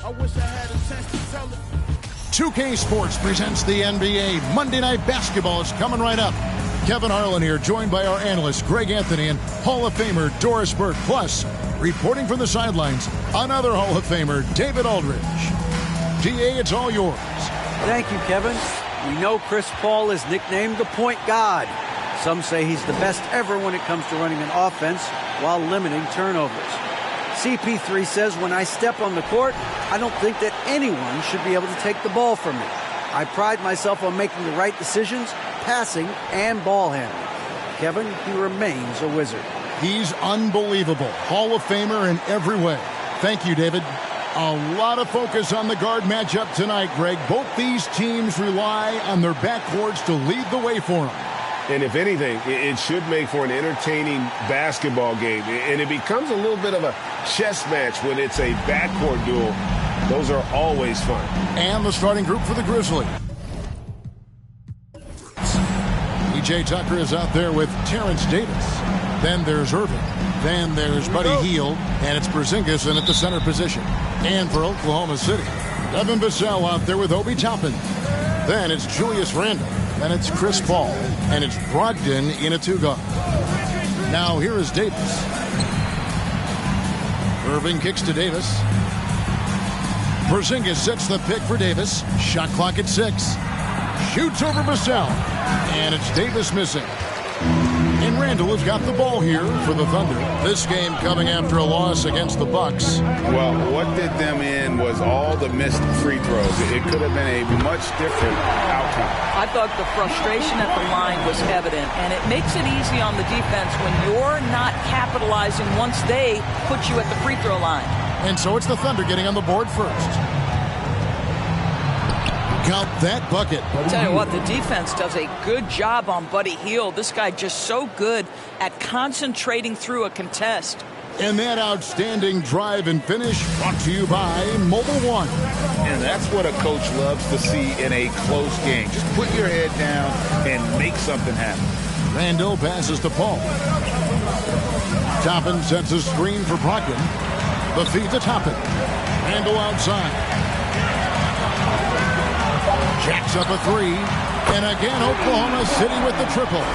I wish I had a chance to tell it. 2K Sports presents the NBA. Monday Night Basketball is coming right up. Kevin Harlan here, joined by our analysts Greg Anthony and Hall of Famer Doris Burke. Plus, reporting from the sidelines, another Hall of Famer, David Aldridge. DA, it's all yours. Thank you, Kevin. We know Chris Paul is nicknamed the point god. Some say he's the best ever when it comes to running an offense while limiting turnovers. CP3 says, when I step on the court, I don't think that anyone should be able to take the ball from me. I pride myself on making the right decisions, passing and ball handling. Kevin, he remains a wizard. He's unbelievable. Hall of Famer in every way. Thank you, David. A lot of focus on the guard matchup tonight, Greg. Both these teams rely on their backcourts to lead the way for them. And if anything, it should make for an entertaining basketball game. And it becomes a little bit of a chess match when it's a backcourt duel. Those are always fun. And the starting group for the Grizzlies. E.J. Tucker is out there with Terrence Davis. Then there's Irving. Then there's Buddy Hield. And it's Porzingis in at the center position. And for Oklahoma City, Devin Vassell out there with Obi Toppin. Then it's Julius Randle. Then it's Chris Paul. And it's Brogdon in a two-guard. Now here is Davis. Irving kicks to Davis. Porzingis sets the pick for Davis. Shot clock at 6. Shoots over Vassell. And it's Davis missing. And Randle has got the ball here for the Thunder. This game coming after a loss against the Bucks. Well, what did them in was all the missed free throws. It could have been a much different outcome. I thought the frustration at the line was evident, and it makes it easy on the defense when you're not capitalizing once they put you at the free throw line. And so it's the Thunder getting on the board first. Count that bucket. I'll tell you what, the defense does a good job on Buddy Hield. This guy just so good at concentrating through a contest. And that outstanding drive and finish brought to you by Mobile One. And that's what a coach loves to see in a close game. Just put your head down and make something happen. Randle passes to Paul. Toppin sets a screen for Brogdon. The feed to Toppin. Randle outside. Jacks up a three. And again, Oklahoma City with the triple.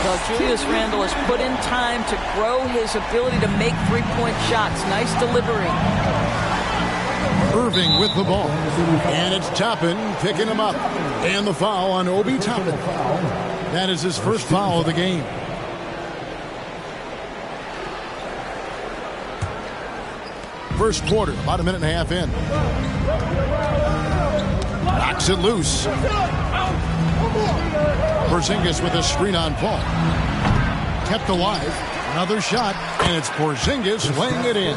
Well, Julius Randle has put in time to grow his ability to make three-point shots. Nice delivery. Irving with the ball. And it's Toppin picking him up. And the foul on Obi Toppin. That is his first foul of the game. First quarter, about a minute and a half in. Knocks it loose. Porzingis with a screen on Paul. Kept alive. Another shot, and it's Porzingis laying it in.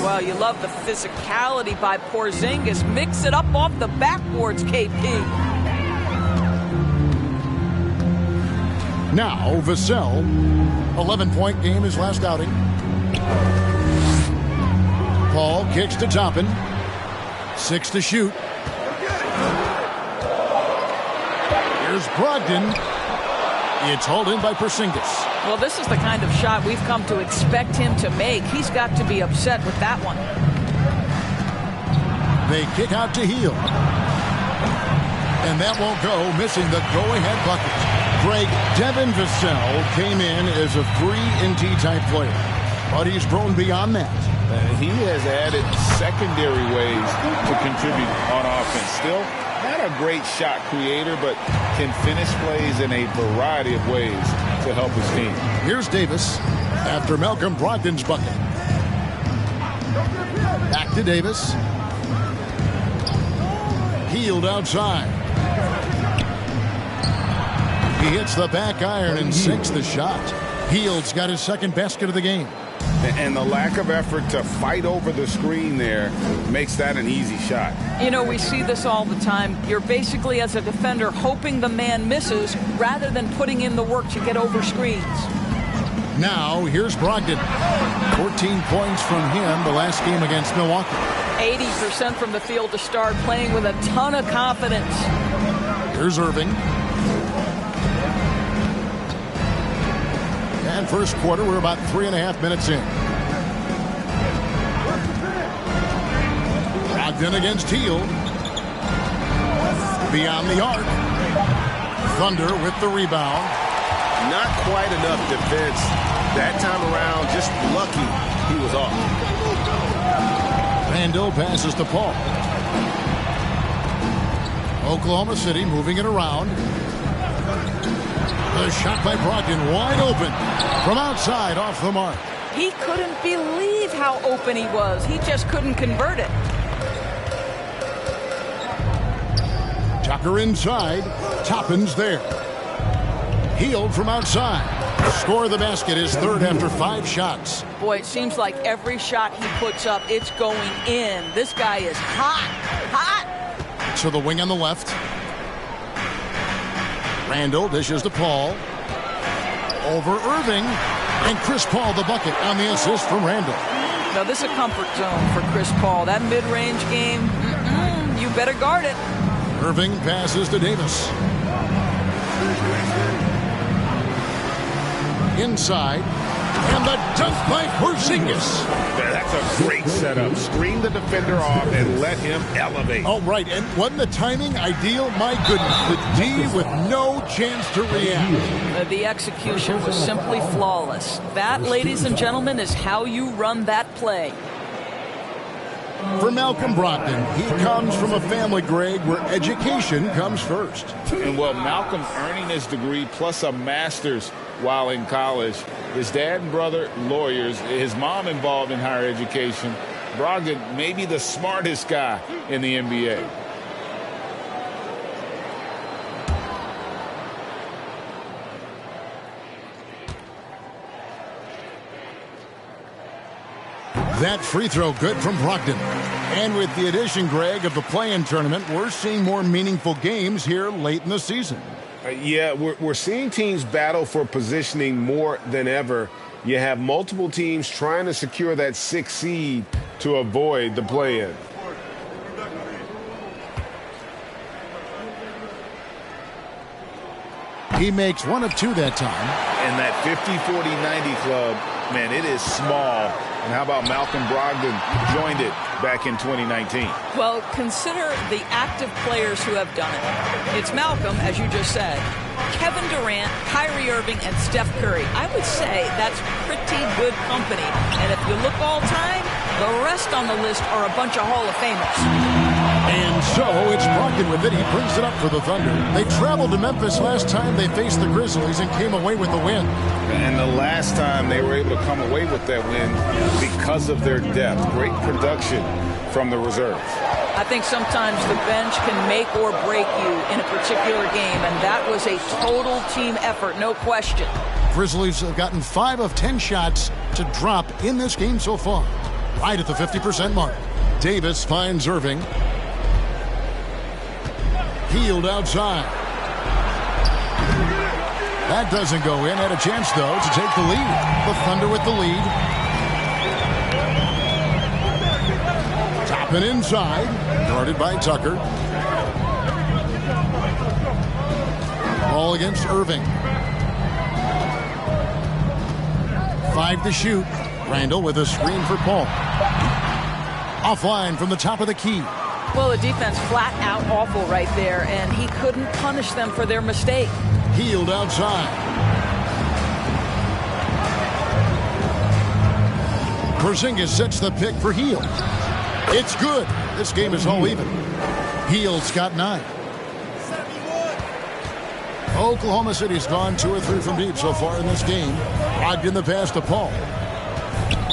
Well, you love the physicality by Porzingis. Mix it up off the backboards, KP. Now, Vassell. 11-point game his last outing. Paul kicks to Toppin. 6 to shoot. Here's Brogdon. It's hauled in by Porzingis. Well, this is the kind of shot we've come to expect him to make. He's got to be upset with that one. They kick out to Hield. And that won't go, missing the go-ahead bucket. Greg, Devin Vassell came in as a 3-and-D type player, but he's grown beyond that. He has added secondary ways to contribute on offense. Still not a great shot creator, but can finish plays in a variety of ways to help his team. Here's Davis after Malcolm Brogdon's bucket. Back to Davis. Hield outside. He hits the back iron and sinks the shot. Hield's got his second basket of the game. And the lack of effort to fight over the screen there makes that an easy shot. You know, we see this all the time. You're basically, as a defender, hoping the man misses rather than putting in the work to get over screens. Now, here's Brogdon. 14 points from him the last game against Milwaukee. 80% from the field to start, playing with a ton of confidence. Here's Irving. And first quarter, we're about 3.5 minutes in. Brogdon against Hield. Beyond the arc. Thunder with the rebound. Not quite enough defense that time around. Just lucky he was off. Randall passes to Paul. Oklahoma City moving it around. The shot by Brogdon wide open from outside off the mark. He couldn't believe how open he was. He just couldn't convert it. Tucker inside. Toppin's there. Hield from outside. Score the basket, his third after 5 shots. Boy, it seems like every shot he puts up, it's going in. This guy is hot. Hot. To the wing on the left. Randall dishes to Paul. Over Irving. And Chris Paul the bucket on the assist from Randall. Now this is a comfort zone for Chris Paul. That mid-range game, you better guard it. Irving passes to Davis. Inside. And the dunk by Porzingis. That's a great setup. Screen the defender off and let him elevate. Oh, right. And wasn't the timing ideal? My goodness. The D with no chance to react. The execution was simply flawless. That, ladies and gentlemen, is how you run that play. For Malcolm Brogdon, he comes from a family, Greg, where education comes first. And well, Malcolm earning his degree plus a master's while in college. His dad and brother, lawyers. His mom involved in higher education. Brogdon may be the smartest guy in the NBA. That free throw good from Brogdon. And with the addition, Greg, of the play-in tournament, we're seeing more meaningful games here late in the season. Yeah, we're seeing teams battle for positioning more than ever. You have multiple teams trying to secure that 6th seed to avoid the play-in. He makes 1 of 2 that time. And that 50-40-90 club, man, it is small. And how about Malcolm Brogdon joined it back in 2019? Well, consider the active players who have done it. It's Malcolm, as you just said, Kevin Durant, Kyrie Irving, and Steph Curry. I would say that's pretty good company. And if you look all time, the rest on the list are a bunch of Hall of Famers. And so it's Brogdon with it. He brings it up for the Thunder. They traveled to Memphis last time they faced the Grizzlies and came away with the win. And the last time they were able to come away with that win because of their depth. Great production from the reserves. I think sometimes the bench can make or break you in a particular game, and that was a total team effort, no question. Grizzlies have gotten 5 of 10 shots to drop in this game so far. Right at the 50% mark. Davis finds Irving. Hield outside. That doesn't go in. Had a chance, though, to take the lead. The Thunder with the lead. Toppin inside. Guarded by Tucker. Ball against Irving. 5 to shoot. Randall with a screen for Paul. Offline from the top of the key. Well, the defense flat out awful right there, and he couldn't punish them for their mistake. Hield outside. Porzingis sets the pick for Hield. It's good. This game is all even. Hield's got 9. Oklahoma City's gone 2 or 3 from deep so far in this game. Logged in the pass to Paul.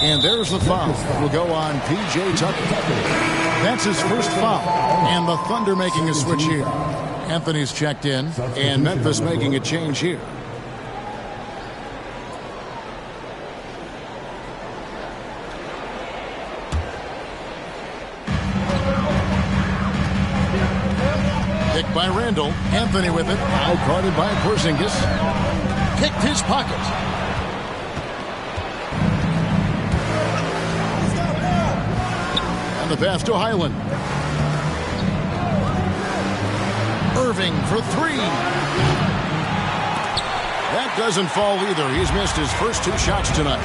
And there's the foul. Will go on P.J. Tucker. That's his first foul. And the Thunder making a switch here. Anthony's checked in. And Memphis making a change here. Picked by Randall. Anthony with it. Now guarded by Porzingis. Picked his pocket. The pass to Highland. Irving for 3. That doesn't fall either. He's missed his first 2 shots tonight.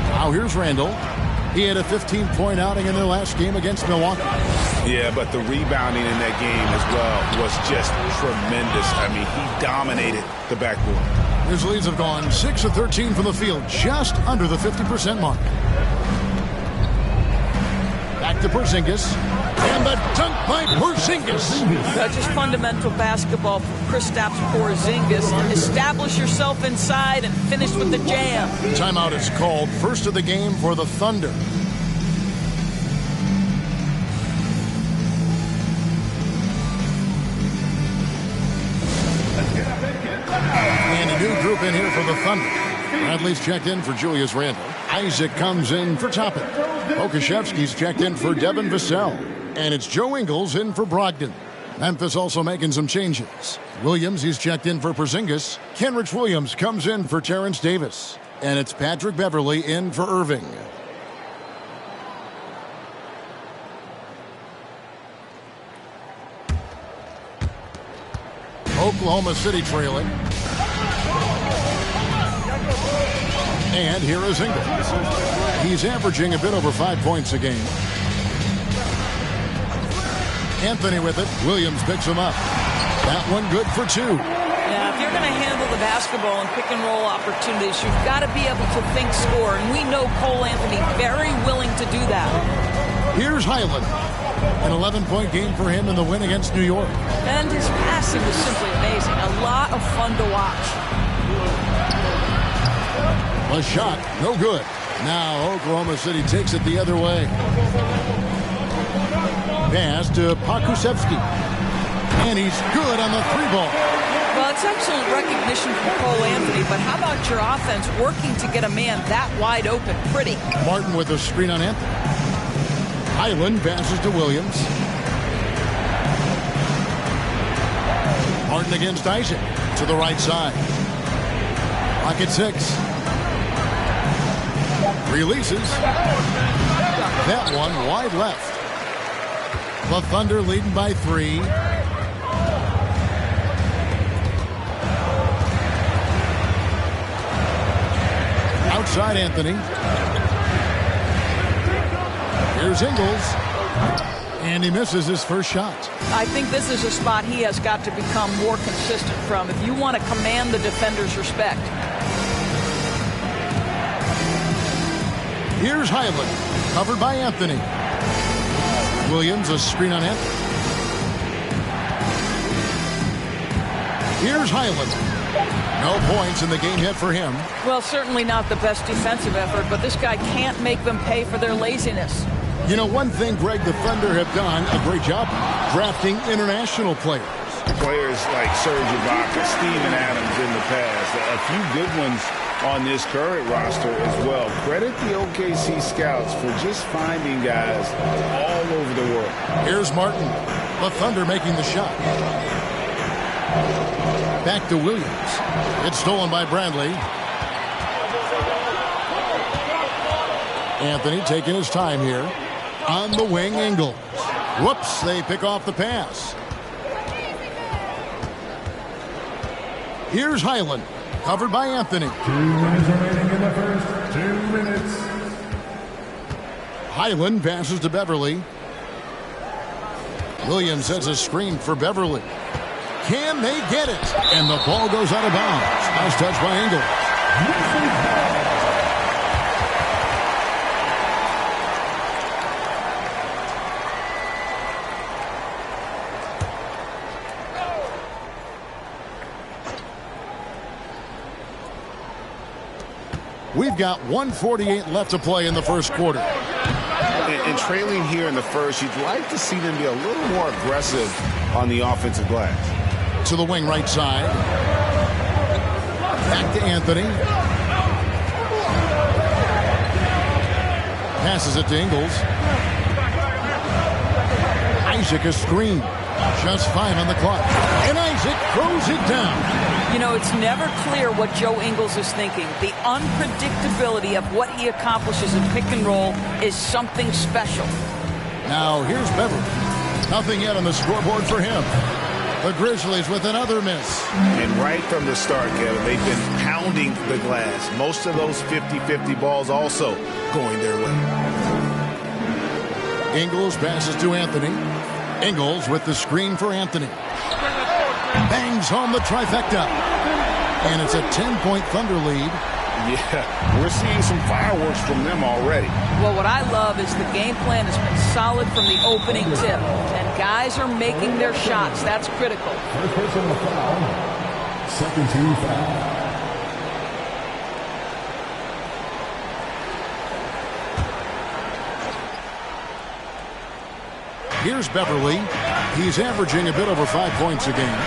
Now here's Randall. He had a 15-point outing in their last game against Milwaukee. Yeah, but the rebounding in that game as well was just tremendous. I mean, he dominated the backboard. His leads have gone 6 of 13 from the field, just under the 50% mark. Back to Porzingis. And the dunk by Porzingis. Just fundamental basketball from Kristaps Porzingis. Establish yourself inside and finish with the jam. Timeout is called. First of the game for the Thunder. And a new group in here for the Thunder. Bradley's checked in for Julius Randle. Isaac comes in for Toppin. Okashevsky's checked in for Devin Vassell. And it's Joe Ingles in for Brogdon. Memphis also making some changes. Williams, he's checked in for Porzingis. Kenrich Williams comes in for Terrence Davis. And it's Patrick Beverley in for Irving. Oklahoma City trailing. And here is Ingles. He's averaging a bit over 5 points a game. Anthony with it. Williams picks him up. That one good for 2. Yeah, if you're going to handle the basketball and pick and roll opportunities, you've got to be able to think score. And we know Cole Anthony very willing to do that. Here's Highland. An 11-point game for him in the win against New York. And his passing was simply amazing. A lot of fun to watch. A shot, no good. Now Oklahoma City takes it the other way. Pass to Pokusevski. And he's good on the 3-ball. Well, it's excellent recognition from Cole Anthony, but how about your offense working to get a man that wide open? Pretty. Martin with a screen on Anthony. Highland passes to Williams. Martin against Isaac to the right side. Pocket 6. Releases. That one wide left. The Thunder leading by 3. Outside Anthony. Here's Ingles. And he misses his first shot. I think this is a spot he has got to become more consistent from if you want to command the defender's respect. Here's Highland. Covered by Anthony. Williams, a screen on Anthony. Here's Highland. No points in the game yet for him. Well, certainly not the best defensive effort, but this guy can't make them pay for their laziness. You know, one thing, Greg, the Thunder have done a great job drafting international players. Players like Serge Ibaka, Steven Adams in the past. A few good ones on this current roster as well. Credit the OKC scouts for just finding guys all over the world. Here's Martin. The Thunder making the shot. Back to Williams. It's stolen by Bradley. Anthony taking his time here. On the wing, Ingles. Whoops, they pick off the pass. Here's Highland. Covered by Anthony. 2 minutes remaining in the first. 2 minutes. Highland passes to Beverley. Williams sets a screen for Beverley. Can they get it? And the ball goes out of bounds. Nice touch by Ingles. We've got 1:48 left to play in the first quarter. And trailing here in the first, you'd like to see them be a little more aggressive on the offensive glass. To the wing right side. Back to Anthony. Passes it to Ingles. Isaac a screen. Just 5 on the clock. And Isaac throws it down. You know, it's never clear what Joe Ingles is thinking. The unpredictability of what he accomplishes in pick and roll is something special. Now here's Beverley. Nothing yet on the scoreboard for him. The Grizzlies with another miss. And right from the start, Kevin, they've been pounding the glass. Most of those 50-50 balls also going their way. Ingles passes to Anthony. Ingles with the screen for Anthony. Bangs home the trifecta. And it's a 10-point Thunder lead. Yeah, we're seeing some fireworks from them already. Well, what I love is the game plan has been solid from the opening tip. And guys are making their shots. That's critical. First personal foul. Second team foul. Here's Beverly. He's averaging a bit over 5 points a game.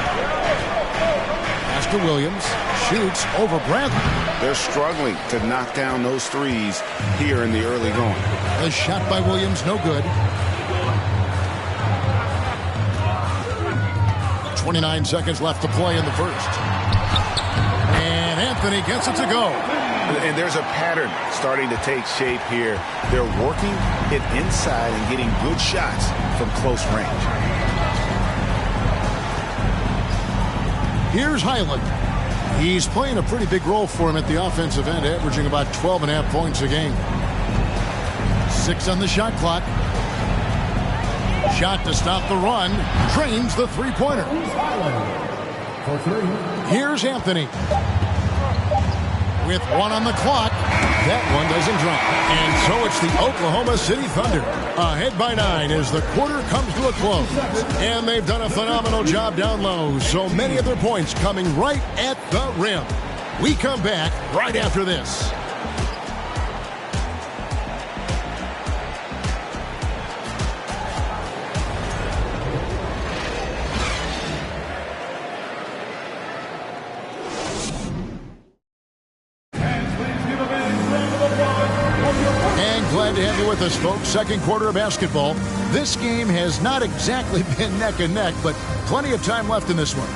Pass to Williams. Shoots over Bradley. They're struggling to knock down those threes here in the early going. A shot by Williams, no good. 29 seconds left to play in the first. And Anthony gets it to go. And there's a pattern starting to take shape here. They're working it inside and getting good shots from close range. Here's Highland. He's playing a pretty big role for him at the offensive end, averaging about 12.5 points a game. 6 on the shot clock. Shot to stop the run. Drains the three-pointer. For three. Here's Anthony. With 1 on the clock. That one doesn't drop. And so it's the Oklahoma City Thunder ahead by 9 as the quarter comes to a close. And they've done a phenomenal job down low. So many of their points coming right at the rim. We come back right after this. Glad to have you with us, folks. Second quarter of basketball. This game has not exactly been neck and neck, but plenty of time left in this one.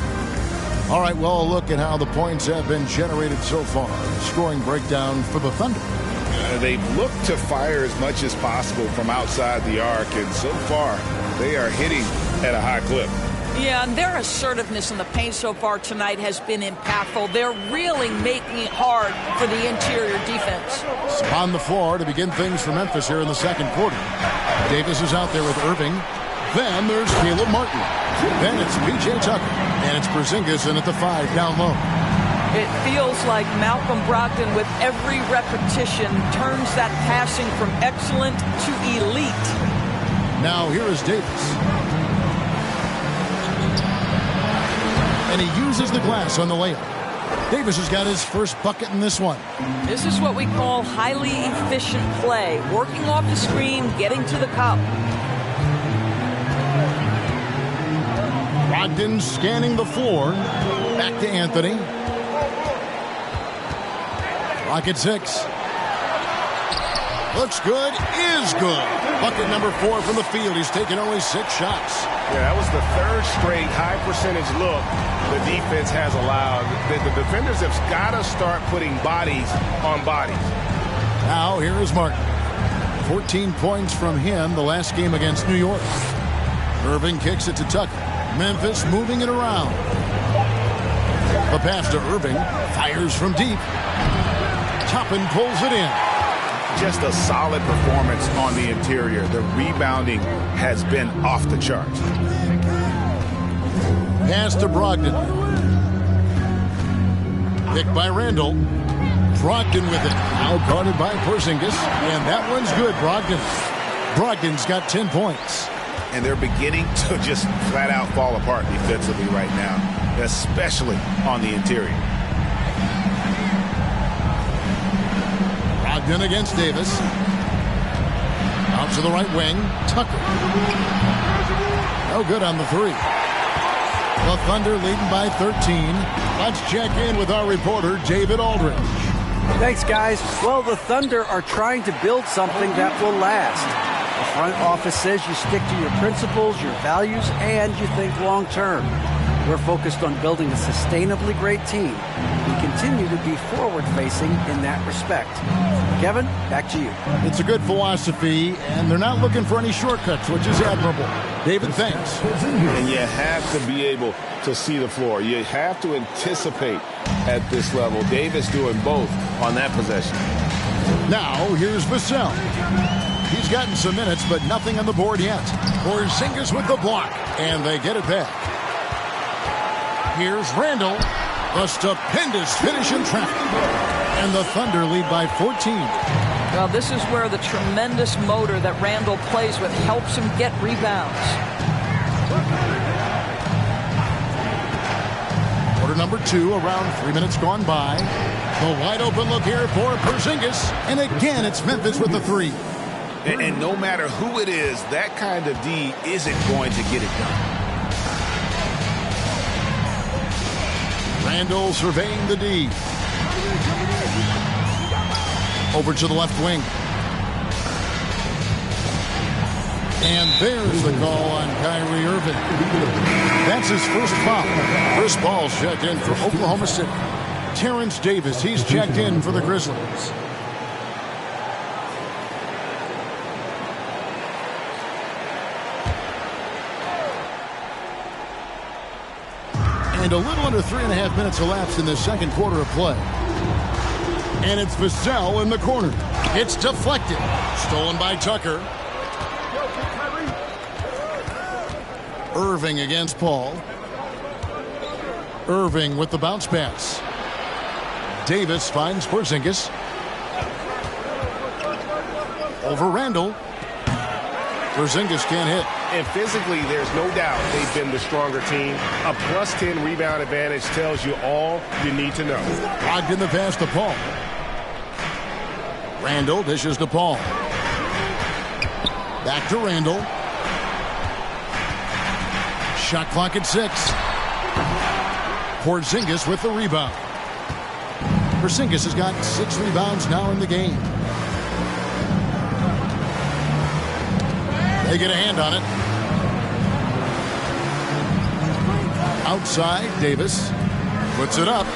All right, well, a look at how the points have been generated so far. Scoring breakdown for the Thunder. They've looked to fire as much as possible from outside the arc, and so far they are hitting at a high clip. Yeah, and their assertiveness in the paint so far tonight has been impactful. They're really making it hard for the interior defense. So on the floor to begin things for Memphis here in the second quarter. Davis is out there with Irving. Then there's Caleb Martin. Then it's P.J. Tucker. And it's Porzingis in at the 5 down low. It feels like Malcolm Brogdon, with every repetition, turns that passing from excellent to elite. Now here is Davis. And he uses the glass on the layup. Davis has got his first bucket in this one. This is what we call highly efficient play. Working off the screen, getting to the cup. Brogdon scanning the floor. Back to Anthony. Rocket 6. Looks good, is good. Bucket number 4 from the field. He's taken only 6 shots. Yeah, that was the third straight high percentage look the defense has allowed. The defenders have got to start putting bodies on bodies. Now here is Martin. 14 points from him the last game against New York. Irving kicks it to Tucker. Memphis moving it around. The pass to Irving. Fires from deep. Toppin pulls it in. Just a solid performance on the interior. The rebounding has been off the charts. Pass to Brogdon. Picked by Randall. Brogdon with it. Now guarded by Porzingis. And that one's good, Brogdon. Brogdon's got 10 points. And they're beginning to just flat out fall apart defensively right now, especially on the interior. Brogdon against Davis. Out to the right wing. Tucker. No good on the 3. The Thunder leading by 13. Let's check in with our reporter, David Aldridge. Thanks, guys. Well, the Thunder are trying to build something that will last. The front office says you stick to your principles, your values, and you think long term. We're focused on building a sustainably great team. We continue to be forward-facing in that respect. Kevin, back to you. It's a good philosophy, and they're not looking for any shortcuts, which is admirable. David, thanks. And you have to be able to see the floor. You have to anticipate at this level. Davis doing both on that possession. Now, here's Vassell. He's gotten some minutes, but nothing on the board yet. Porzingis with the block, and they get it back. Here's Randall. A stupendous finish in traffic. And the Thunder lead by 14. Well, this is where the tremendous motor that Randall plays with helps him get rebounds. Quarter number 2, around 3 minutes gone by. The wide open look here for Porzingis. And again, it's Memphis with the 3. And no matter who it is, that kind of D isn't going to get it done. Randall surveying the D. Over to the left wing. And there's the call on Kyrie Irving. That's his first foul. Chris Paul's checked in for Oklahoma City. Terrence Davis, he's checked in for the Grizzlies. And a little under 3.5 minutes elapsed in the second quarter of play. And it's Vassell in the corner. It's deflected. Stolen by Tucker. Irving against Paul. Irving with the bounce pass. Davis finds Porzingis. Over Randall. Porzingis can't hit. And physically, there's no doubt they've been the stronger team. A plus 10 rebound advantage tells you all you need to know. Logged in the pass to Paul. Randall dishes to Paul. Back to Randall. Shot clock at 6. Porzingis with the rebound. Porzingis has got 6 rebounds now in the game. They get a hand on it. Outside, Davis puts it up.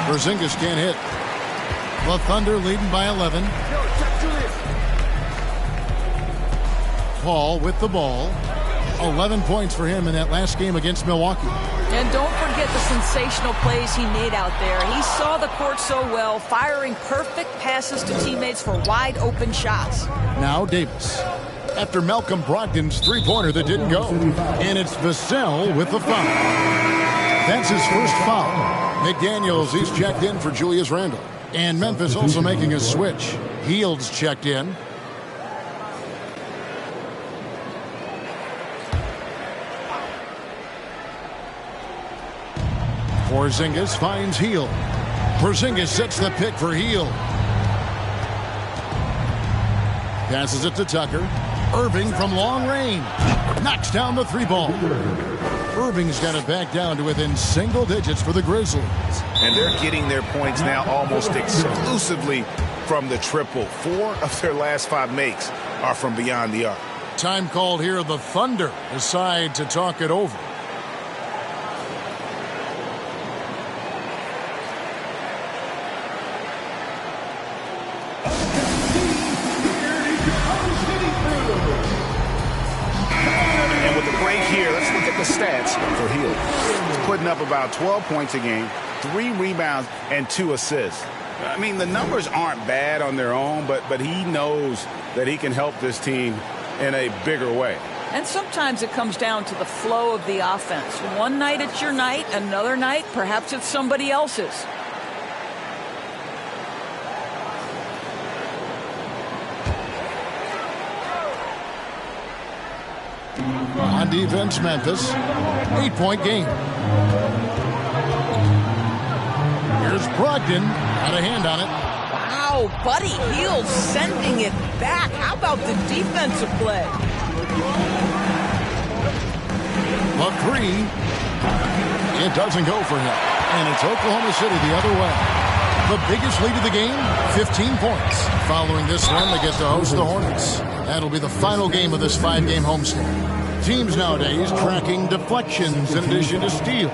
Porzingis can't hit. The Thunder leading by 11. Paul with the ball. 11 points for him in that last game against Milwaukee. And don't forget the sensational plays he made out there. He saw the court so well, firing perfect passes to teammates for wide open shots. Now Davis. After Malcolm Brogdon's three-pointer that didn't go. And it's Vassell with the foul. That's his first foul. McDaniels, he's checked in for Julius Randle. And Memphis also making a switch. Hield's checked in. Porzingis finds Hield. Porzingis sets the pick for Hield. Passes it to Tucker. Irving from long range. Knocks down the 3-ball. Irving's got it back down to within single digits for the Grizzlies. And they're getting their points now almost exclusively from the triple. 4 of their last 5 makes are from beyond the arc. Time called here. The Thunder decide to talk it over. Stats for Hield. Putting up about 12 points a game, 3 rebounds, and 2 assists. I mean, the numbers aren't bad on their own, but he knows that he can help this team in a bigger way. And sometimes it comes down to the flow of the offense. One night it's your night, another night perhaps it's somebody else's. On defense, Memphis. 8-point game. Here's Brogdon. Got a hand on it. Wow, Buddy Hield sending it back. How about the defensive play? The 3. It doesn't go for him. And it's Oklahoma City the other way. The biggest lead of the game, 15 points. Following this one, they get to host the Hornets. That'll be the final game of this 5-game homestand. Teams nowadays tracking deflections in addition to steals.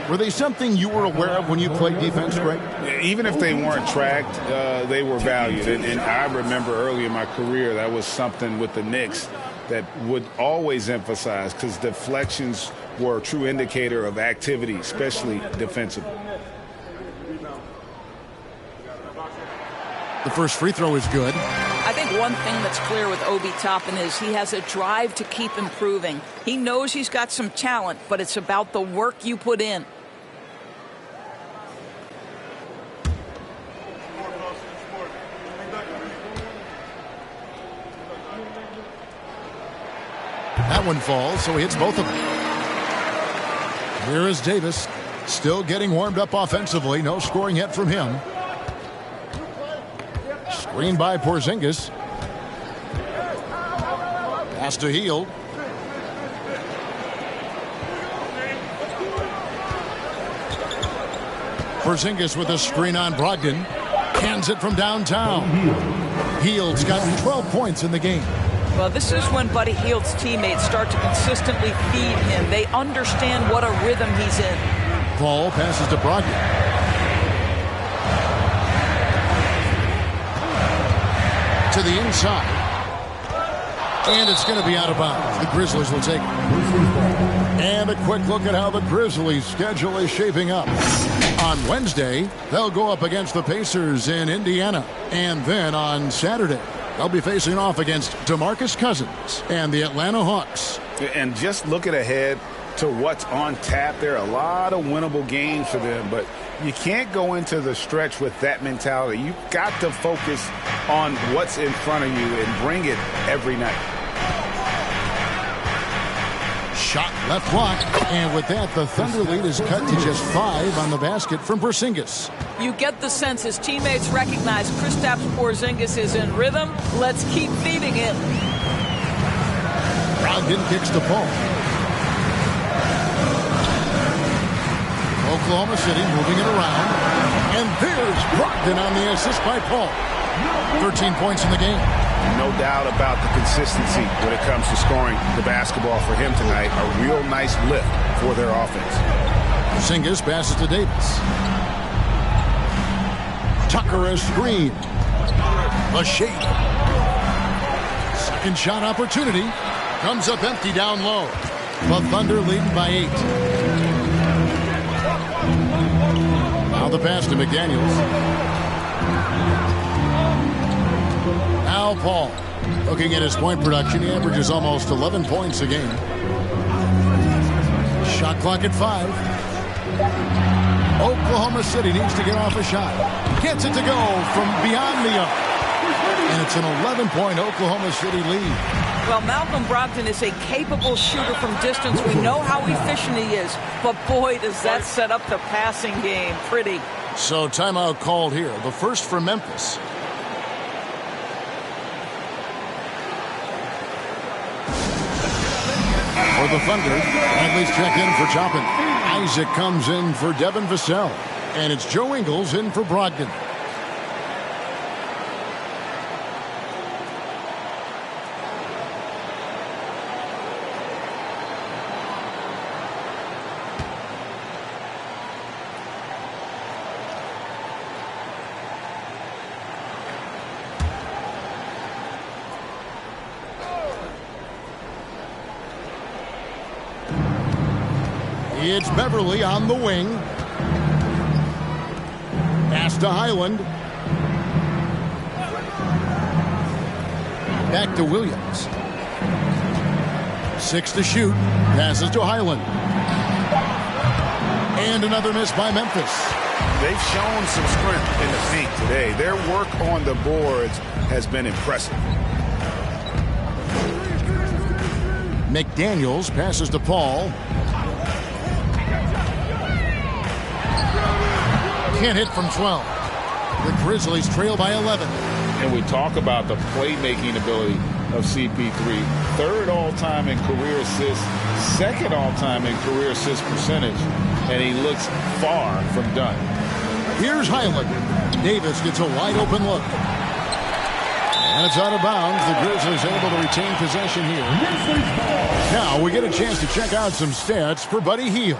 Were they something you were aware of when you played defense, Greg? Even if they weren't tracked, they were valued. And I remember early in my career, that was something with the Knicks that would always emphasize, because deflections were a true indicator of activity, especially defensively. The first free throw is good. I think one thing that's clear with Obi Toppin is he has a drive to keep improving. He knows he's got some talent, but it's about the work you put in. That one falls, so he hits both of them. Here is Davis, still getting warmed up offensively. No scoring yet from him. Screened by Porzingis. Pass to Hield. Porzingis with a screen on Brogdon. Hands it from downtown. Hield's got 12 points in the game. Well, this is when Buddy Hield's teammates start to consistently feed him. They understand what a rhythm he's in. Ball passes to Brogdon. To the inside. And it's going to be out of bounds. The Grizzlies will take it. And a quick look at how the Grizzlies' schedule is shaping up. On Wednesday, they'll go up against the Pacers in Indiana. And then on Saturday, they'll be facing off against DeMarcus Cousins and the Atlanta Hawks. And just looking ahead to what's on tap, there are a lot of winnable games for them, but you can't go into the stretch with that mentality. You've got to focus on what's in front of you and bring it every night. Shot left block, and with that, the Thunder lead is cut to just 5 on the basket from Porzingis. You get the sense his teammates recognize Kristaps Porzingis is in rhythm. Let's keep feeding him. Brogdon kicks the ball. Oklahoma City moving it around. And there's Brogdon on the assist by Paul. 13 points in the game. No doubt about the consistency when it comes to scoring the basketball for him tonight. A real nice lift for their offense. Porzingis passes to Davis. Tucker a screen. A shake. Second shot opportunity. Comes up empty down low. The Thunder leading by 8. Now the pass to McDaniels. Now Paul. Looking at his point production, he averages almost 11 points a game. Shot clock at 5. Oklahoma City needs to get off a shot. Gets it to go from beyond the arc. And it's an 11-point Oklahoma City lead. Well, Malcolm Brogdon is a capable shooter from distance. We know how efficient he is. But boy, does that set up the passing game pretty. So timeout called here. The first for Memphis. For the Thunder, Bradley's check in for Toppin. Isaac comes in for Devin Vassell. And it's Joe Ingles in for Brogdon. It's Beverly on the wing. Pass to Highland. Back to Williams. 6 to shoot. Passes to Highland. And another miss by Memphis. They've shown some strength in the paint today. Their work on the boards has been impressive. McDaniels passes to Paul. Can't hit from 12. The Grizzlies trail by 11. And we talk about the playmaking ability of CP3. 3rd all-time in career assists, 2nd all-time in career assist percentage, and he looks far from done. Here's Highland. Davis gets a wide open look. And it's out of bounds. The Grizzlies able to retain possession here. Now we get a chance to check out some stats for Buddy Hield.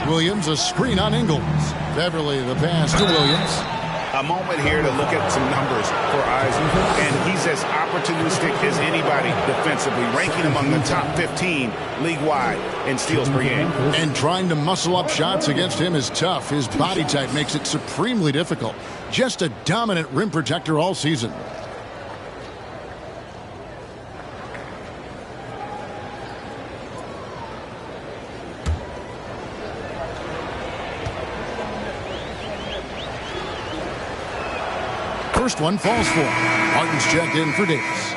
Williams, a screen on Ingles. Beverly, the pass to Williams. A moment here to look at some numbers for Isaac, and he's as opportunistic as anybody defensively, ranking among the top 15 league-wide in steals per game. And trying to muscle up shots against him is tough. His body type makes it supremely difficult. Just a dominant rim protector all season. First one falls for. Martin's checked in for Davis.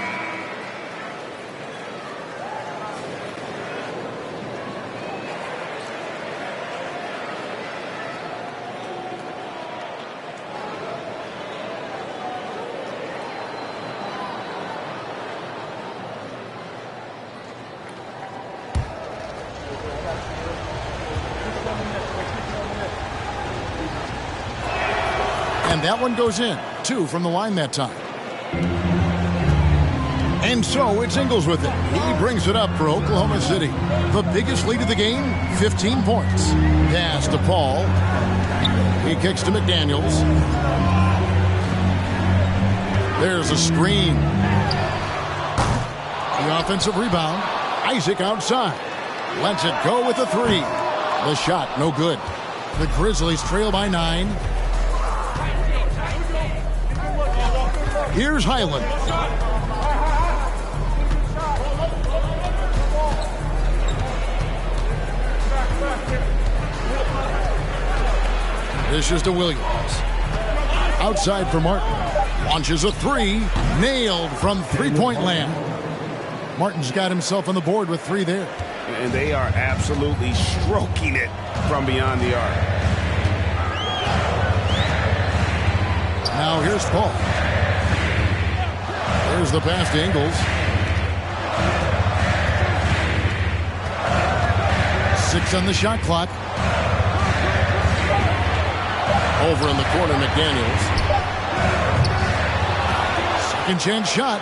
And that one goes in. 2 from the line that time. And so it's Ingles with it. He brings it up for Oklahoma City. The biggest lead of the game, 15 points. Pass to Paul. He kicks to McDaniels. There's a screen. The offensive rebound. Isaac outside. Lets it go with a 3. The shot, no good. The Grizzlies trail by 9. Here's Highland. This is to Williams. Outside for Martin. Launches a 3. Nailed from three-point land. Martin's got himself on the board with 3 there. And they are absolutely stroking it from beyond the arc. Now here's Paul. There's the pass to Ingles. 6 on the shot clock. Over in the corner, McDaniels. Second chance shot.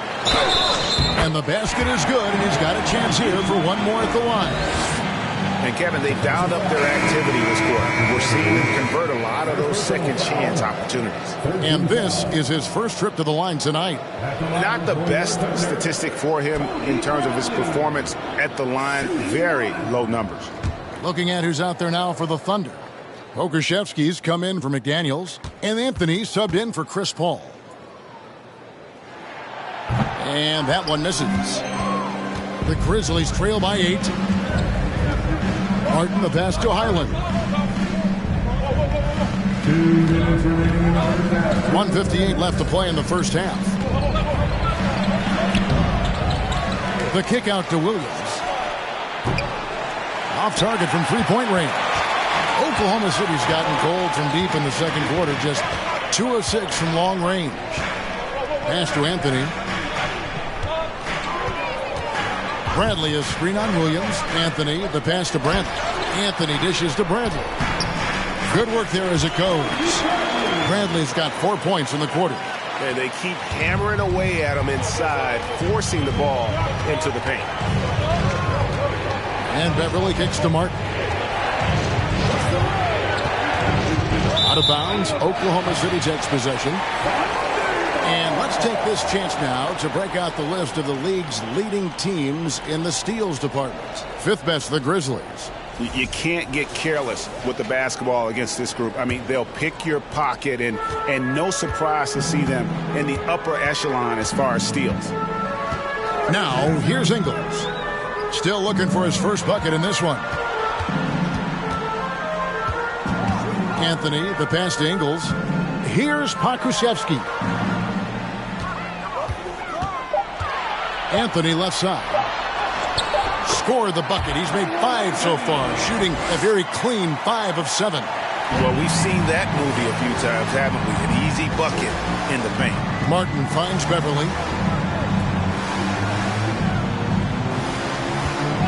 And the basket is good, and he's got a chance here for one more at the line. And, Kevin, they dialed up their activity this quarter. We're seeing them convert a lot of those second chance opportunities. And this is his first trip to the line tonight. Not the best statistic for him in terms of his performance at the line. Very low numbers. Looking at who's out there now for the Thunder. Pokuševski's come in for McDaniels, and Anthony subbed in for Chris Paul. And that one misses. The Grizzlies trail by 8. Martin, the pass to Highland. 1:58 left to play in the first half. The kick out to Williams. Off target from three-point range. Oklahoma City's gotten cold from deep in the second quarter. Just 2 of 6 from long range. Pass to Anthony. Bradley, a screen on Williams. Anthony, the pass to Bradley. Anthony dishes to Bradley. Good work there as it goes. Bradley's got 4 points in the quarter. And they keep hammering away at him inside, forcing the ball into the paint. And Beverly kicks to Martin. Out of bounds, Oklahoma City takes possession. And let's take this chance now to break out the list of the league's leading teams in the steals department. 5th best, the Grizzlies. You can't get careless with the basketball against this group. I mean, they'll pick your pocket, and no surprise to see them in the upper echelon as far as steals. Now, here's Ingles. Still looking for his first bucket in this one. Anthony, the pass to Ingles. Here's Pokuševski. Anthony left side. Scored the bucket. He's made 5 so far, shooting a very clean 5 of 7. Well, we've seen that movie a few times, haven't we? An easy bucket in the paint. Martin finds Beverly.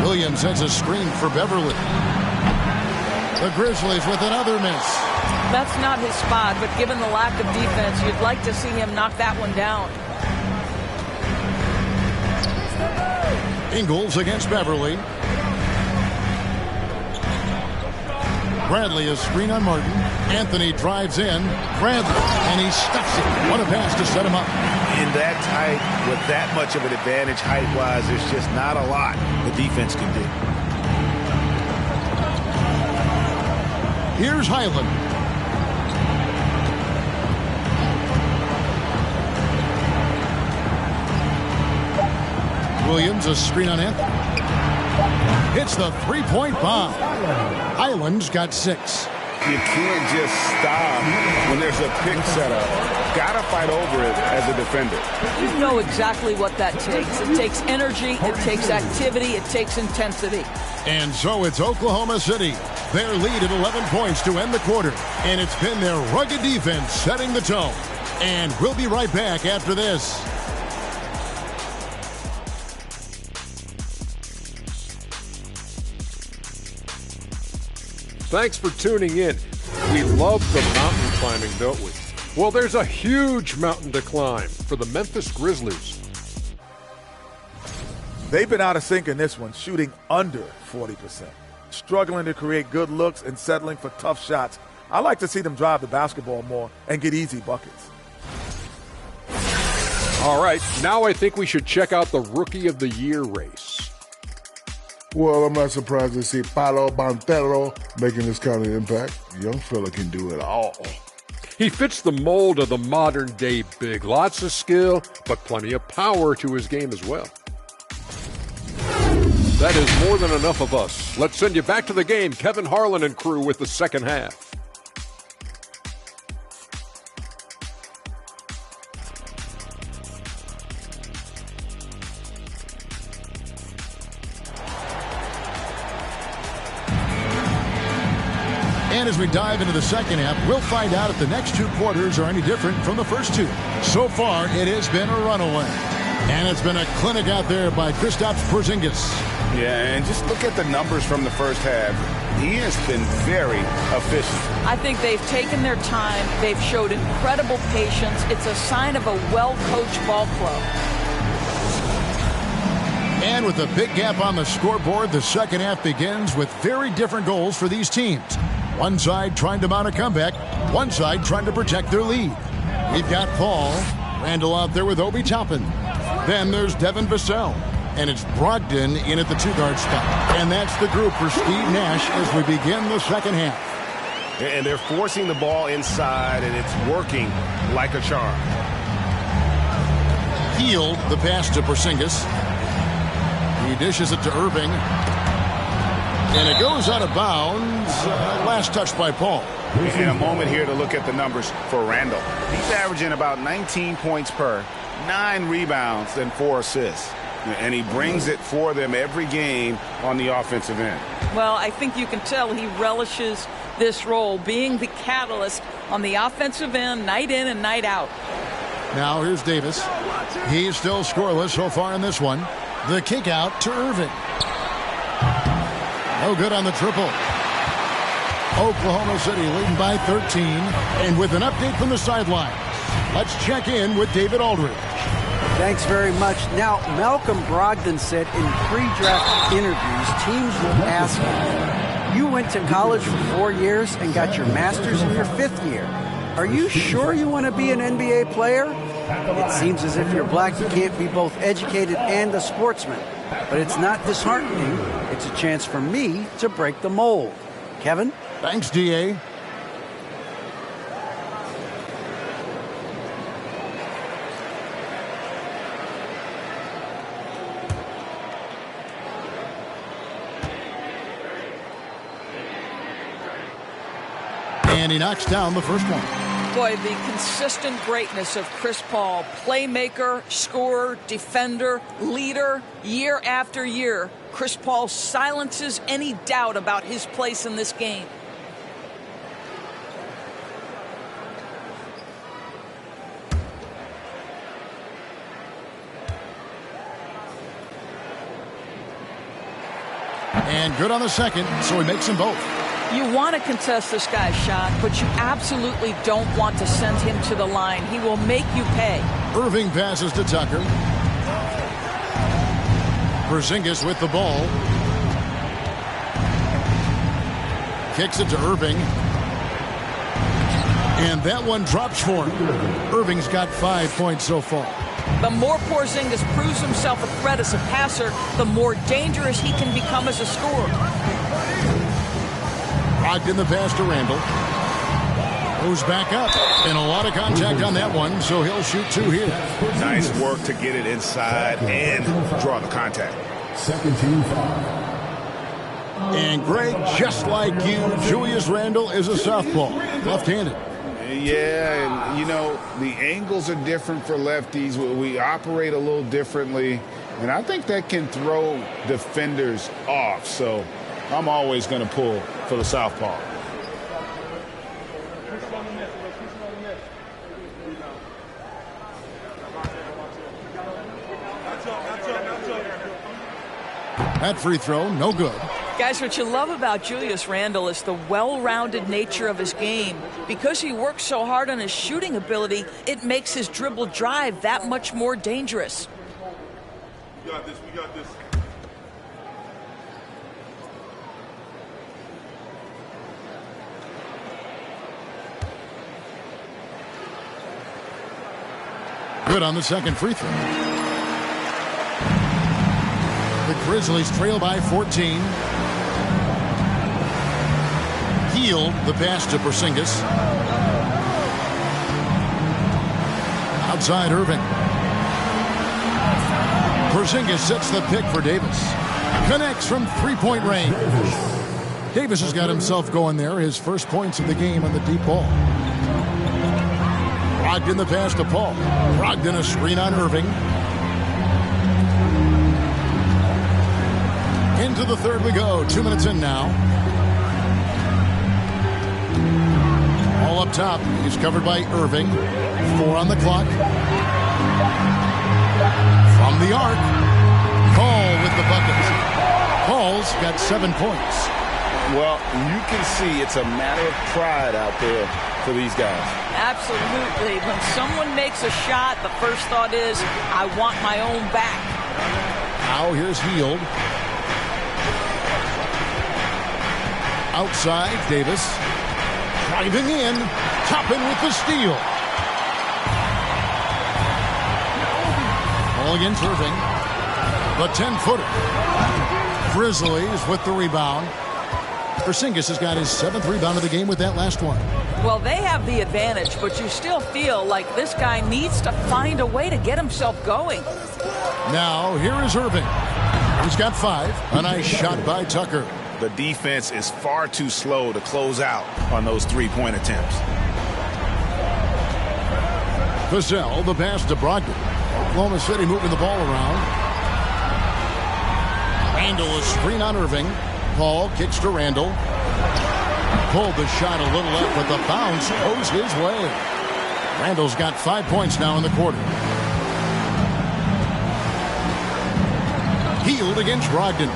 Williams sends a screen for Beverly. The Grizzlies with another miss. That's not his spot, but given the lack of defense, you'd like to see him knock that one down. Ingles against Beverly. Bradley, a screen on Martin. Anthony drives in. Bradley, and he stuffs it. What a pass to set him up. In that tight, with that much of an advantage height-wise, there's just not a lot the defense can do. Here's Highland. Williams, a screen on Anthony. Hits the three-point bomb. Highland's got 6. You can't just stop when there's a pick set up. Got to fight over it as a defender. You know exactly what that takes. It takes energy, it takes activity, it takes intensity. And so it's Oklahoma City. Their lead at 11 points to end the quarter. And it's been their rugged defense setting the tone. And we'll be right back after this. Thanks for tuning in. We love the mountain climbing, don't we? Well, there's a huge mountain to climb for the Memphis Grizzlies. They've been out of sync in this one, shooting under 40%. Struggling to create good looks and settling for tough shots. I like to see them drive the basketball more and get easy buckets. All right, now I think we should check out the Rookie of the Year race. Well, I'm not surprised to see Paolo Banchero making this kind of impact. Young fella can do it all. He fits the mold of the modern-day big. Lots of skill, but plenty of power to his game as well. That is more than enough of us. Let's send you back to the game. Kevin Harlan and crew with the second half. And as we dive into the second half, we'll find out if the next 2 quarters are any different from the first 2. So far, it has been a runaway. And it's been a clinic out there by Kristaps Porzingis. Yeah, and just look at the numbers from the first half. He has been very efficient. I think they've taken their time. They've showed incredible patience. It's a sign of a well-coached ball club. And with a big gap on the scoreboard, the second half begins with very different goals for these teams. One side trying to mount a comeback, one side trying to protect their lead. We've got Paul, Randall out there with Obi Toppin. Then there's Devin Vassell, and it's Brogdon in at the 2-guard spot. And that's the group for Steve Nash as we begin the second half. And they're forcing the ball inside, and it's working like a charm. Healed the pass to Porzingis. He dishes it to Irving. And it goes out of bounds. Last touch by Paul. In a moment here to look at the numbers for Randall. He's averaging about 19 points per, 9 rebounds, and 4 assists. And he brings it for them every game on the offensive end. Well, I think you can tell he relishes this role, being the catalyst on the offensive end, night in and night out. Now here's Davis. He's still scoreless so far in this one. The kick out to Irving. No good on the triple. Oklahoma City leading by 13. And with an update from the sideline, let's check in with David Aldridge. Thanks very much. Now, Malcolm Brogdon said in pre-draft interviews, teams will ask him, you went to college for 4 years and got your master's in your 5th year. Are you sure you want to be an NBA player? It seems as if you're black, you can't be both educated and a sportsman. But it's not disheartening. It's a chance for me to break the mold. Kevin? Thanks, D.A. And he knocks down the first one. Boy, the consistent greatness of Chris Paul, playmaker, scorer, defender, leader, year after year. Chris Paul silences any doubt about his place in this game. And good on the second, so he makes them both. You want to contest this guy's shot, but you absolutely don't want to send him to the line. He will make you pay. Irving passes to Tucker. Porzingis with the ball. Kicks it to Irving. And that one drops for him. Irving's got 5 points so far. The more Porzingis proves himself a threat as a passer, the more dangerous he can become as a scorer. Locked in the pass to Randall. Goes back up. And a lot of contact on that one, so he'll shoot 2 here. Nice work to get it inside and draw the contact. Second team foul. And Greg, just like you, Julius Randle is a southpaw, left-handed. Yeah, and, you know, the angles are different for lefties. We operate a little differently, and I think that can throw defenders off. So I'm always going to pull for the southpaw. That free throw, no good. Guys, what you love about Julius Randle is the well-rounded nature of his game. Because he works so hard on his shooting ability, it makes his dribble drive that much more dangerous. We got this. We got this. Good on the second free throw. The Grizzlies trail by 14. Hield the pass to Porzingis. Outside Irving. Porzingis sets the pick for Davis. Connects from three-point range. Davis has got himself going there. His first points of the game on the deep ball. Brogdon the pass to Paul. Brogdon a screen on Irving. Into the third we go. 2 minutes in now. All up top. He's covered by Irving. 4 on the clock. From the arc. Paul with the bucket. Paul's got 7 points. Well, you can see it's a matter of pride out there for these guys. Absolutely. When someone makes a shot, the first thought is, I want my own back. Now here's Hield. Outside, Davis. Driving in. Toppin with the steal. Ball against Irving. The 10-footer. Grizzlies with the rebound. Porzingis has got his 7th rebound of the game with that last one. Well, they have the advantage, but you still feel like this guy needs to find a way to get himself going. Now, here is Irving. He's got 5. A nice shot by Tucker. The defense is far too slow to close out on those three-point attempts. Vassell, the pass to Brogdon. Oklahoma City moving the ball around. Randall a screen on Irving. Paul kicks to Randall. Pulled the shot a little left, but the bounce goes his way. Randall's got 5 points now in the quarter. Hield against Brogdon.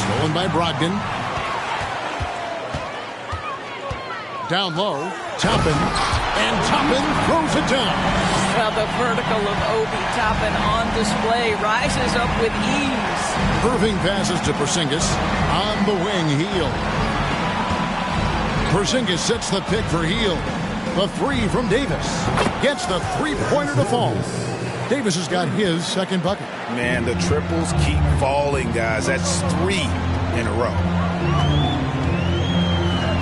Stolen by Brogdon. Down low. Toppin. And Toppin throws it down. Well, the vertical of Obi Toppin on display rises up with ease. Irving passes to Porzingis. On the wing, Hield. Porzingis sets the pick for Hield. The 3 from Davis. Gets the three-pointer to fall. Davis has got his 2nd bucket. Man, the triples keep falling, guys. That's 3 in a row.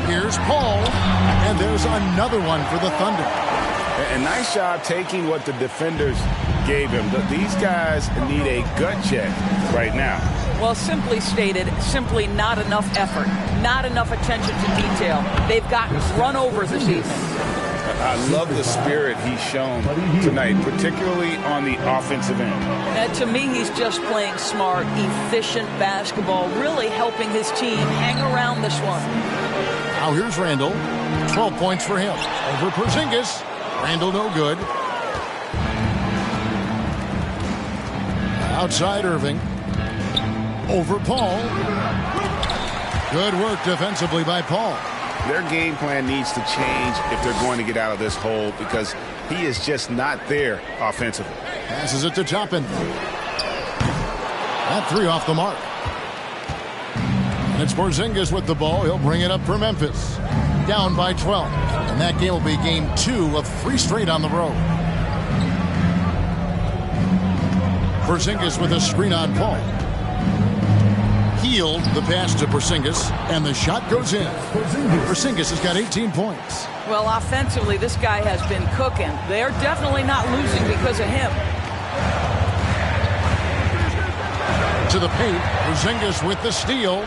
Here's Paul, and there's another one for the Thunder. A nice job taking what the defenders gave him. These guys need a gut check right now. Well, simply stated, simply not enough effort, not enough attention to detail. They've gotten run over this evening. I love the spirit he's shown tonight, particularly on the offensive end. To me, he's just playing smart, efficient basketball, really helping his team hang around this one. Now here's Randall. 12 points for him. Over Porzingis. Randall no good. Outside Irving. Over Paul. Good work defensively by Paul. Their game plan needs to change if they're going to get out of this hole because he is just not there offensively. Passes it to Toppin. That 3 off the mark. And it's Porzingis with the ball. He'll bring it up for Memphis. Down by 12. And that game will be game 2 of 3 straight on the road. Porzingis with a screen on Paul. Healed the pass to Porzingis, and the shot goes in. Porzingis has got 18 points. Well, offensively, this guy has been cooking. They're definitely not losing because of him. To the paint, Porzingis with the steal.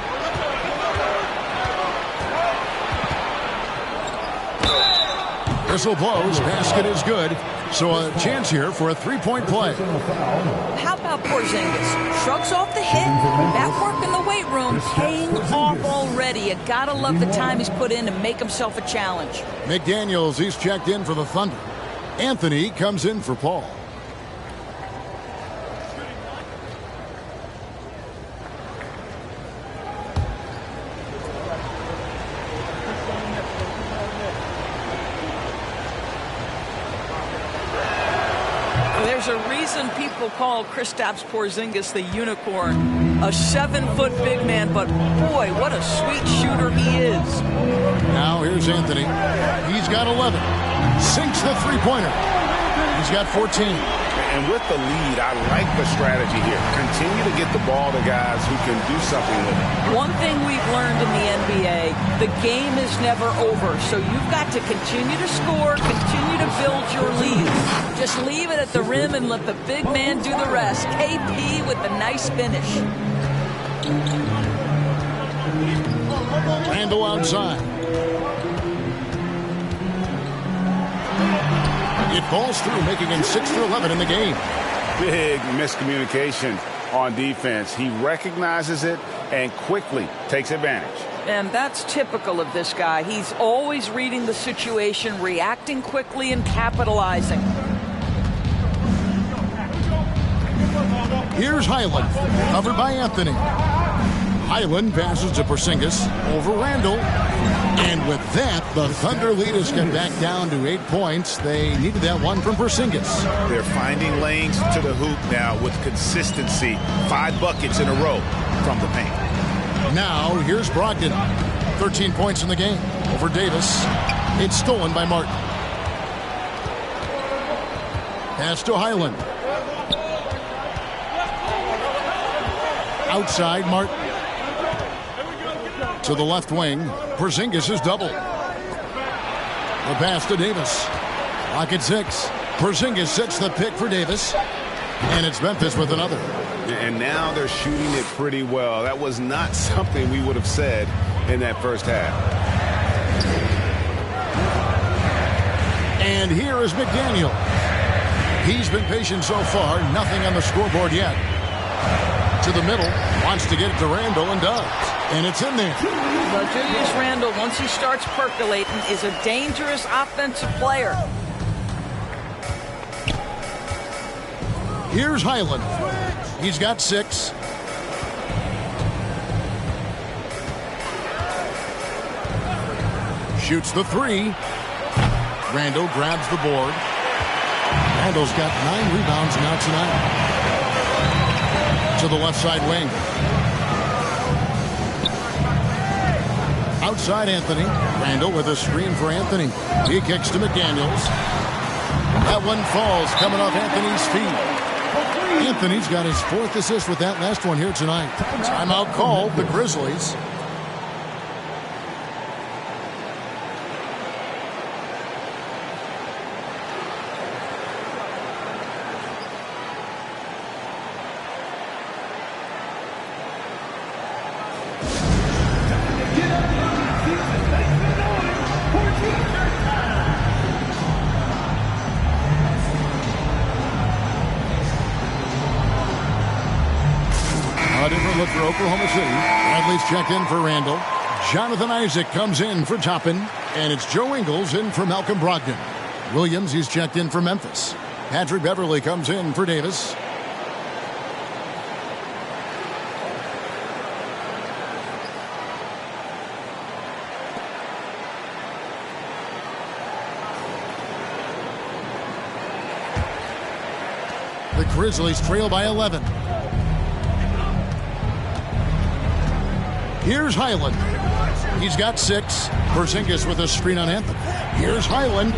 Whistle blows, basket is good. So a chance here for a 3-point play. How about Porzingis? Shrugs off the hit. That work in the weight room paying off already. You gotta love the time he's put in to make himself a challenge. McDaniels, he's checked in for the Thunder. Anthony comes in for Paul. There's a reason people call Kristaps Porzingis the unicorn. A 7-foot big man, but boy, what a sweet shooter he is. Now here's Anthony. He's got 11. Sinks the three-pointer. He's got 14. And with the lead, I like the strategy here. Continue to get the ball to guys who can do something with it. One thing we've learned in the NBA, the game is never over. So you've got to continue to score, continue to build your lead. Just leave it at the rim and let the big man do the rest. KP with the nice finish. Randall outside. It falls through, making him 6 for 11 in the game. Big miscommunication on defense. He recognizes it and quickly takes advantage. And that's typical of this guy. He's always reading the situation, reacting quickly, and capitalizing. Here's Highland, covered by Anthony. Highland passes to Porzingis over Randall. And with that, the Thunder lead has come back down to 8 points. They needed that one from Porzingis. They're finding lanes to the hoop now with consistency. 5 buckets in a row from the paint. Now, here's Brogdon. 13 points in the game over Davis. It's stolen by Martin. Pass to Highland. Outside, Martin. To the left wing. Porzingis is double. The pass to Davis. Lock at 6. Porzingis sets the pick for Davis. And it's Memphis with another. And now they're shooting it pretty well. That was not something we would have said in that first half. And here is McDaniel. He's been patient so far. Nothing on the scoreboard yet. To the middle. Wants to get it to Randall and does. And it's in there. But Julius Randle, once he starts percolating, is a dangerous offensive player. Here's Highland. He's got 6. Shoots the 3. Randall grabs the board. Randall's got 9 rebounds now tonight. To the left side wing. Outside Anthony. Randall with a screen for Anthony. He kicks to McDaniels. That one falls coming off Anthony's feet. Anthony's got his 4th assist with that last one here tonight. Timeout called the Grizzlies. A different look for Oklahoma City. Bradley's checked in for Randall. Jonathan Isaac comes in for Toppin. And it's Joe Ingles in for Malcolm Brogdon. Williams, he's checked in for Memphis. Patrick Beverly comes in for Davis. The Grizzlies trail by 11. Here's Highland. He's got 6. Porzingis with a screen on Anthony. Here's Highland.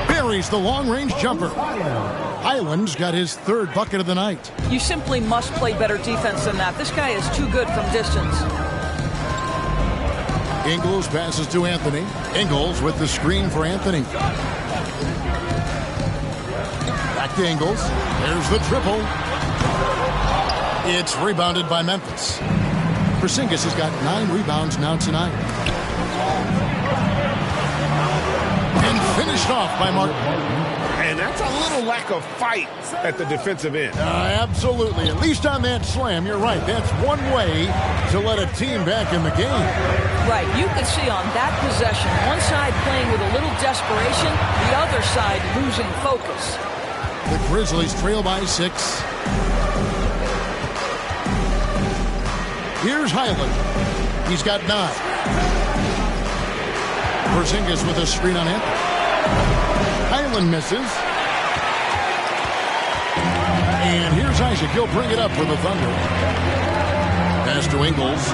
Buries the long-range jumper. Highland's got his 3rd bucket of the night. You simply must play better defense than that. This guy is too good from distance. Ingles passes to Anthony. Ingles with the screen for Anthony. Back to Ingles. There's the triple. It's rebounded by Memphis. Porzingis has got 9 rebounds now tonight. And finished off by Martin. And that's a little lack of fight at the defensive end. Absolutely. At least on that slam, you're right. That's one way to let a team back in the game. Right. You can see on that possession, one side playing with a little desperation, the other side losing focus. The Grizzlies trail by 6. Here's Highland. He's got 9. Porzingis with a screen on it. Highland misses. And here's Isaac. He'll bring it up for the Thunder. Pass to Ingles.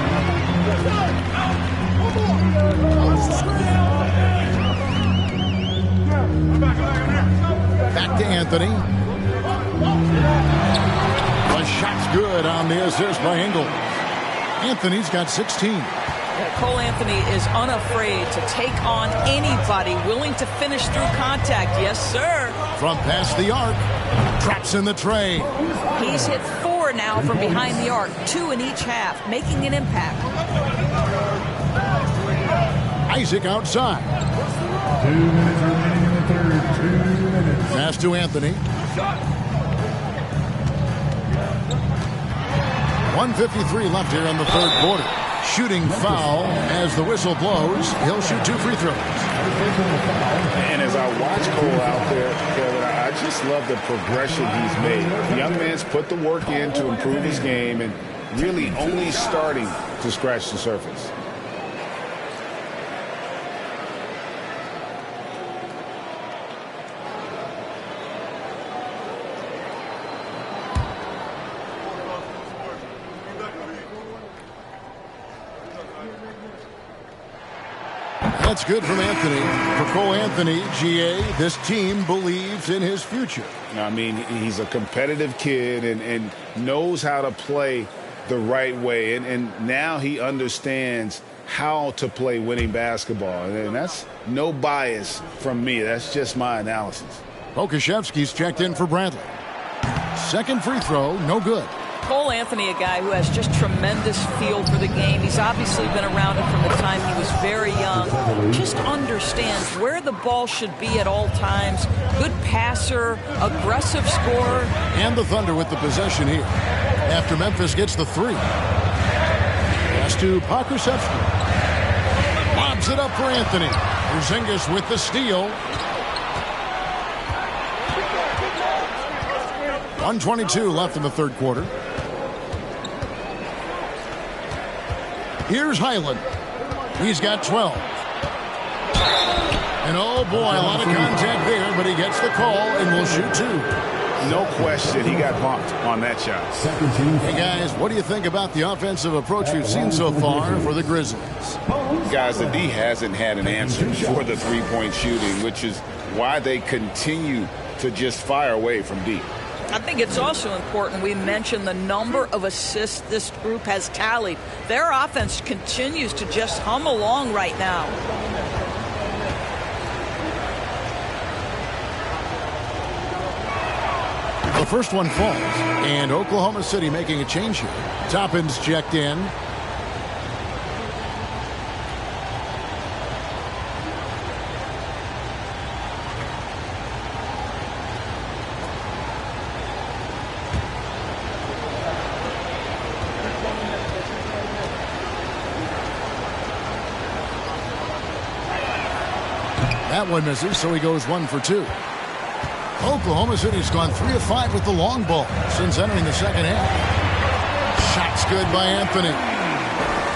Back to Anthony. The shot's good on the assist by Ingles. Anthony's got 16. Cole Anthony is unafraid to take on anybody willing to finish through contact. Yes, sir. From past the arc. Drops in the tray. He's hit 4 now from behind the arc. 2 in each half, making an impact. Isaac outside. 2 minutes remaining in the third. 2 minutes. Pass to Anthony. 1:53 left here in the 3rd quarter. Shooting foul as the whistle blows. He'll shoot 2 free throws. And as I watch Cole out there, Kevin, I just love the progression he's made. The young man's put the work in to improve his game and really only starting to scratch the surface. That's good from Anthony. For Cole Anthony, GA, this team believes in his future. I mean, he's a competitive kid and knows how to play the right way. And now he understands how to play winning basketball. And that's no bias from me. That's just my analysis. Okashevsky's checked in for Bradley. 2nd free throw, no good. Cole Anthony, a guy who has just tremendous feel for the game. He's obviously been around it from the time he was very young. Just understands where the ball should be at all times. Good passer, aggressive scorer. And the Thunder with the possession here. After Memphis gets the 3. Pass to Okashevsky. Lobs it up for Anthony. Porzingis with the steal. 1:22 left in the 3rd quarter. Here's Highland. He's got 12. And oh boy, a lot of contact there, but he gets the call and will shoot 2. No question, he got bumped on that shot. Hey guys, what do you think about the offensive approach we've seen so far for the Grizzlies? Guys, the D hasn't had an answer for the three-point shooting, which is why they continue to just fire away from deep. I think it's also important we mention the number of assists this group has tallied. Their offense continues to just hum along right now. The first one falls, and Oklahoma City making a change here. Toppin's checked in. That one misses, so he goes 1 for 2. Oklahoma City's gone 3 of 5 with the long ball since entering the second half. Shot's good by Anthony.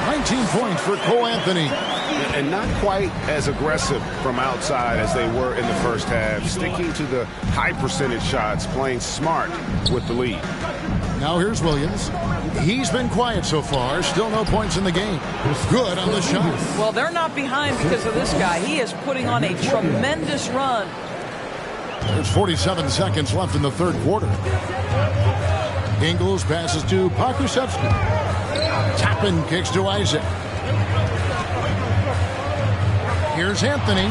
19 points for Cole Anthony. And not quite as aggressive from outside as they were in the first half. Sticking to the high percentage shots, playing smart with the lead. Now here's Williams. He's been quiet so far. Still no points in the game. Good on the shot. Well, they're not behind because of this guy. He is putting on a tremendous run. There's 47 seconds left in the third quarter. Ingles passes to Pokusevski. Toppin kicks to Isaac. Here's Anthony.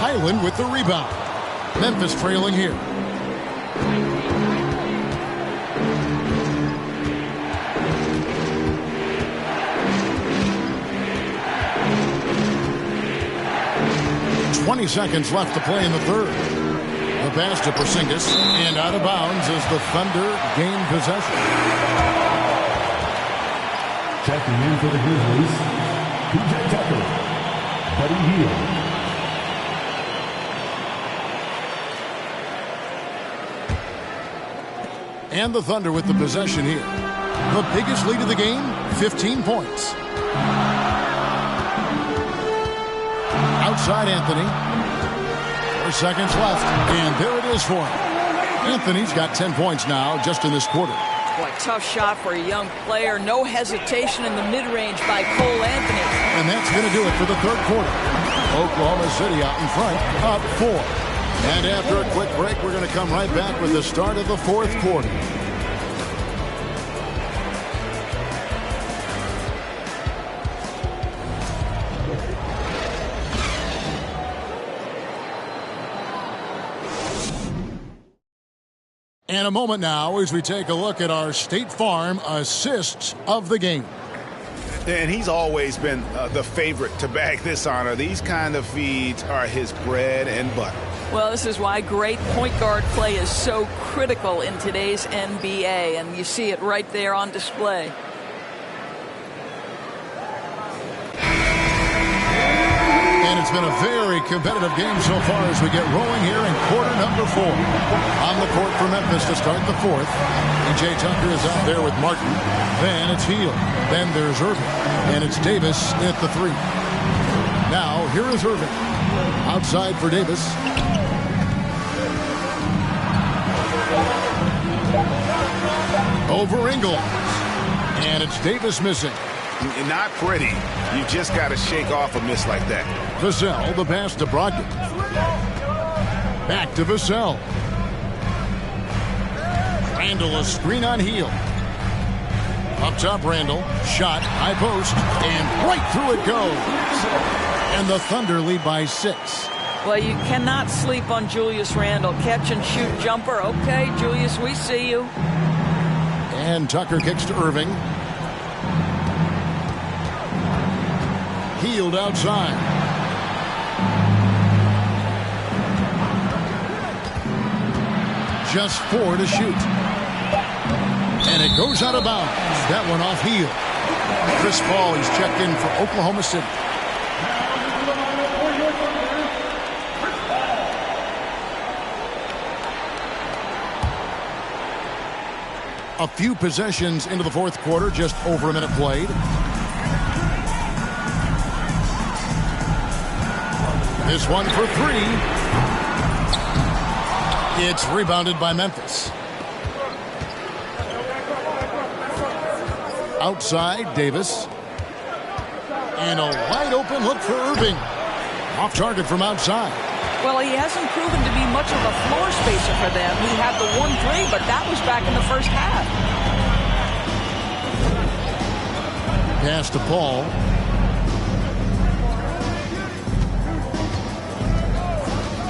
Highland with the rebound. Memphis trailing here. "20 seconds left to play in the third. The pass to Porzingis, and out of bounds as the Thunder gain possession. Checking in for the Grizzlies, PJ Tucker, Buddy Hield. And the Thunder with the possession here. The biggest lead of the game, 15 points. Outside Anthony. 4 seconds left, and there it is for him. Anthony's got 10 points now just in this quarter. Boy, tough shot for a young player. No hesitation in the mid-range by Cole Anthony. And that's going to do it for the third quarter. Oklahoma City out in front, up 4. And after a quick break, we're going to come right back with the start of the fourth quarter. And a moment now as we take a look at our State Farm assists of the game. And he's always been the favorite to bag this honor. These kind of feeds are his bread and butter. Well, this is why great point guard play is so critical in today's NBA, and you see it right there on display. And it's been a very competitive game so far as we get rolling here in quarter number 4. On the court for Memphis to start the fourth. PJ Tucker is out there with Martin. Then it's Hield. Then there's Irving. And it's Davis at the 3. Now, here is Irving. Outside for Davis. Over Ingles. And it's Davis missing. Not pretty. You just got to shake off a miss like that. Vassell, the pass to Brogdon. Back to Vassell. Randall, a screen on Hield. Up top, Randall. Shot, high post, and right through it goes. And the Thunder lead by 6. Well, you cannot sleep on Julius Randle. Catch and shoot jumper. Okay, Julius, we see you. And Tucker kicks to Irving. Hield outside. Just 4 to shoot. And it goes out of bounds. That one off Hield. Chris Paul, he's checked in for Oklahoma City. A few possessions into the fourth quarter, just over a minute played. This one for 3. It's rebounded by Memphis. Outside, Davis. And a wide open look for Irving. Off target from outside. Well, he hasn't proven to be much of a floor spacer for them. He had the 1-3, but that was back in the first half. Pass to Paul.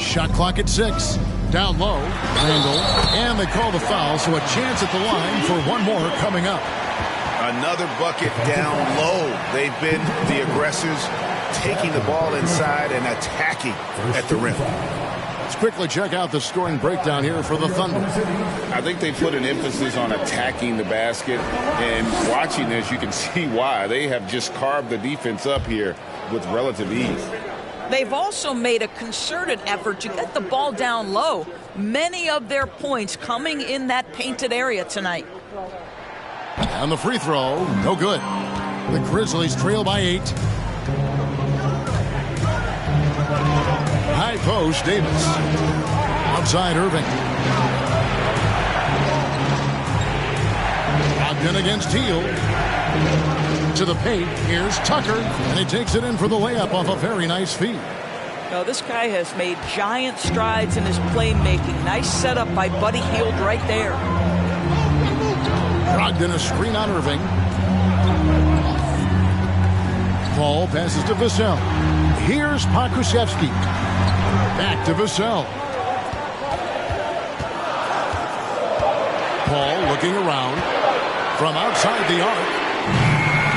Shot clock at 6. Down low. Randall. And they call the foul, so a chance at the line for one more coming up. Another bucket down low. They've been the aggressors, taking the ball inside and attacking at the rim. Let's quickly check out the scoring breakdown here for the Thunder. I think they put an emphasis on attacking the basket, and watching this, you can see why. They have just carved the defense up here with relative ease. They've also made a concerted effort to get the ball down low. Many of their points coming in that painted area tonight. And the free throw, no good. The Grizzlies trail by 8. High post, Davis. Outside, Irving. Ogden against Teal. To the paint. Here's Tucker. And he takes it in for the layup off a very nice feed. Now, this guy has made giant strides in his playmaking. Nice setup by Buddy Hield right there. Ogden a screen on Irving. Paul passes to Vassell. Here's Pokusevski. Back to Vassell. Paul looking around from outside the arc.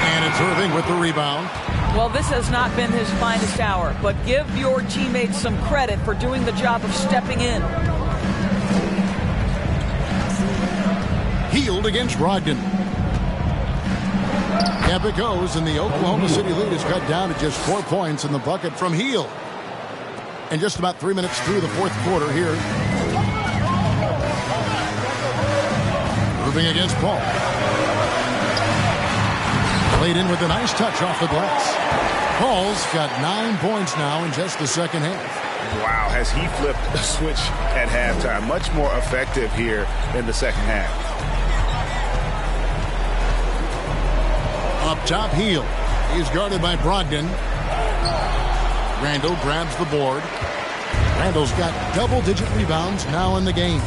And it's Irving with the rebound. Well, this has not been his finest hour, but give your teammates some credit for doing the job of stepping in. Hield against Brogdon. Up it goes, and the Oklahoma City lead is cut down to just 4 points in the bucket from Hield. And just about 3 minutes through the fourth quarter here. Irving against Paul. Played in with a nice touch off the glass. Paul's got 9 points now in just the second half. Wow, has he flipped a switch at halftime. Much more effective here in the second half. Up top, Hield. He's guarded by Brogdon. Randall grabs the board. Randall's got double-digit rebounds now in the game.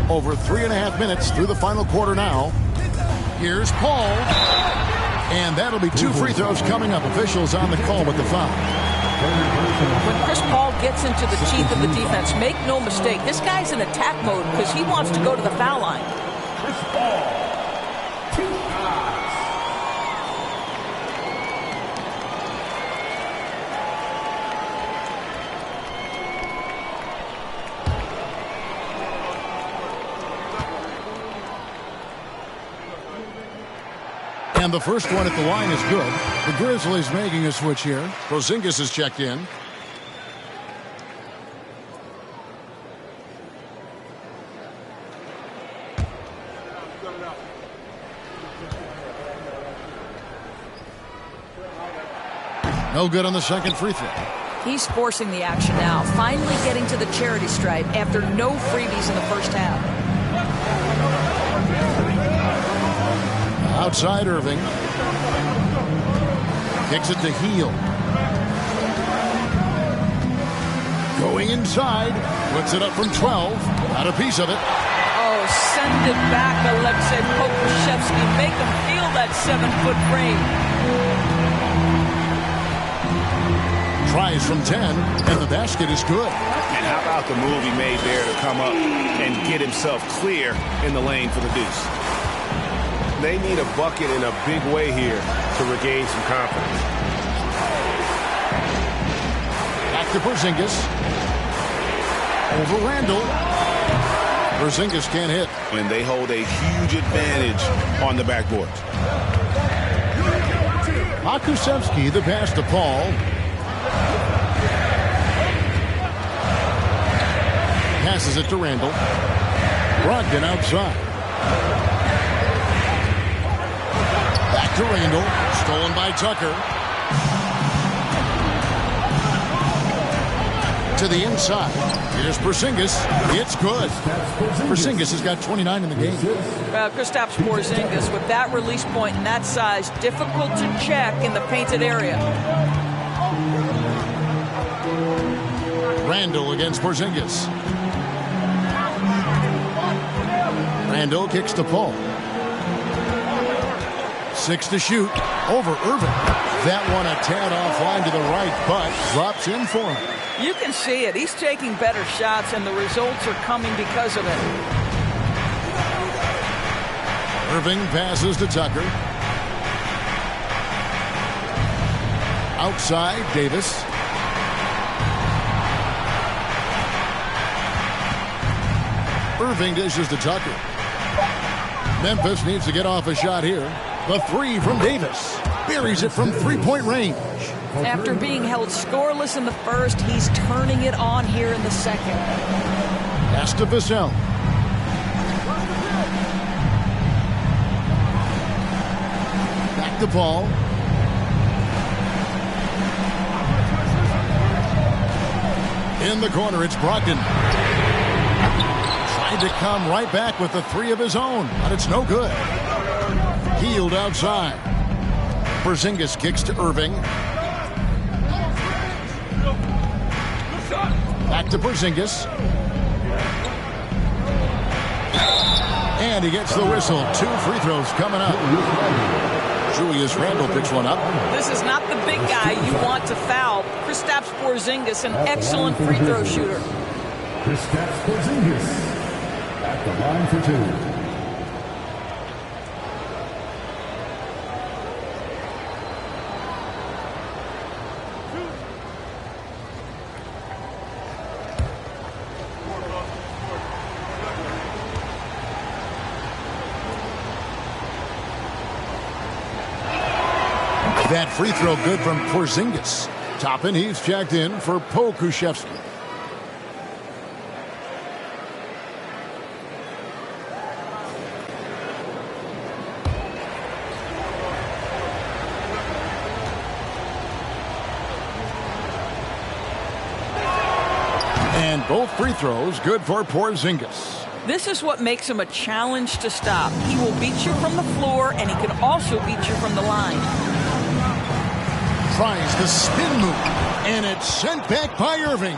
Over 3.5 minutes through the final quarter now. Here's Paul. And that'll be 2 free throws coming up. Officials on the call with the foul. When Chris Paul gets into the teeth of the defense, make no mistake, this guy's in attack mode because he wants to go to the foul line. Chris Paul. 2 fouls. And the first one at the line is good. The Grizzlies making a switch here. Porzingis is checked in. No good on the second free throw. He's forcing the action now, finally getting to the charity stripe after no freebies in the first half. Outside Irving. Kicks it to Hield. Going inside. Puts it up from 12. Got a piece of it. Oh, send it back, Alexei Pokusevski. Make him feel that 7-foot frame. Tries from 10, and the basket is good. And how about the move he made there to come up and get himself clear in the lane for the deuce? They need a bucket in a big way here to regain some confidence. Back to Porzingis. Over Randall. Porzingis can't hit. When they hold a huge advantage on the backboard. Pokusevski, the pass to Paul. Passes it to Randall. Brogdon outside. Back to Randall. Stolen by Tucker. To the inside. Here's Porzingis. It's good. Porzingis has got 29 in the game. Kristaps Porzingis with that release point and that size, difficult to check in the painted area. Randall against Porzingis. Randall kicks to Paul. 6 to shoot. Over Irving. That one a tad offline to the right, but drops in for him. You can see it. He's taking better shots, and the results are coming because of it. Irving passes to Tucker. Outside, Davis. Irving dishes to Tucker. Memphis needs to get off a shot here. The 3 from Davis. Buries it from 3-point range. After being held scoreless in the first, he's turning it on here in the second. Pass to Vassell. the ball. In the corner, it's Brogdon. Tried to come right back with the three of his own, but it's no good. Healed outside. Porzingis kicks to Irving. Back to Porzingis. And he gets the whistle. 2 free throws coming up. Julius Randle picks one up. This is not the big guy you want to foul. Kristaps Porzingis, an excellent free throw shooter. Kristaps Porzingis at the line for 2. That free throw good from Porzingis. Toppin, he's checked in for Pokuševski. And both free throws good for Porzingis. This is what makes him a challenge to stop. He will beat you from the floor, and he can also beat you from the line. Tries the spin move, and it's sent back by Irving.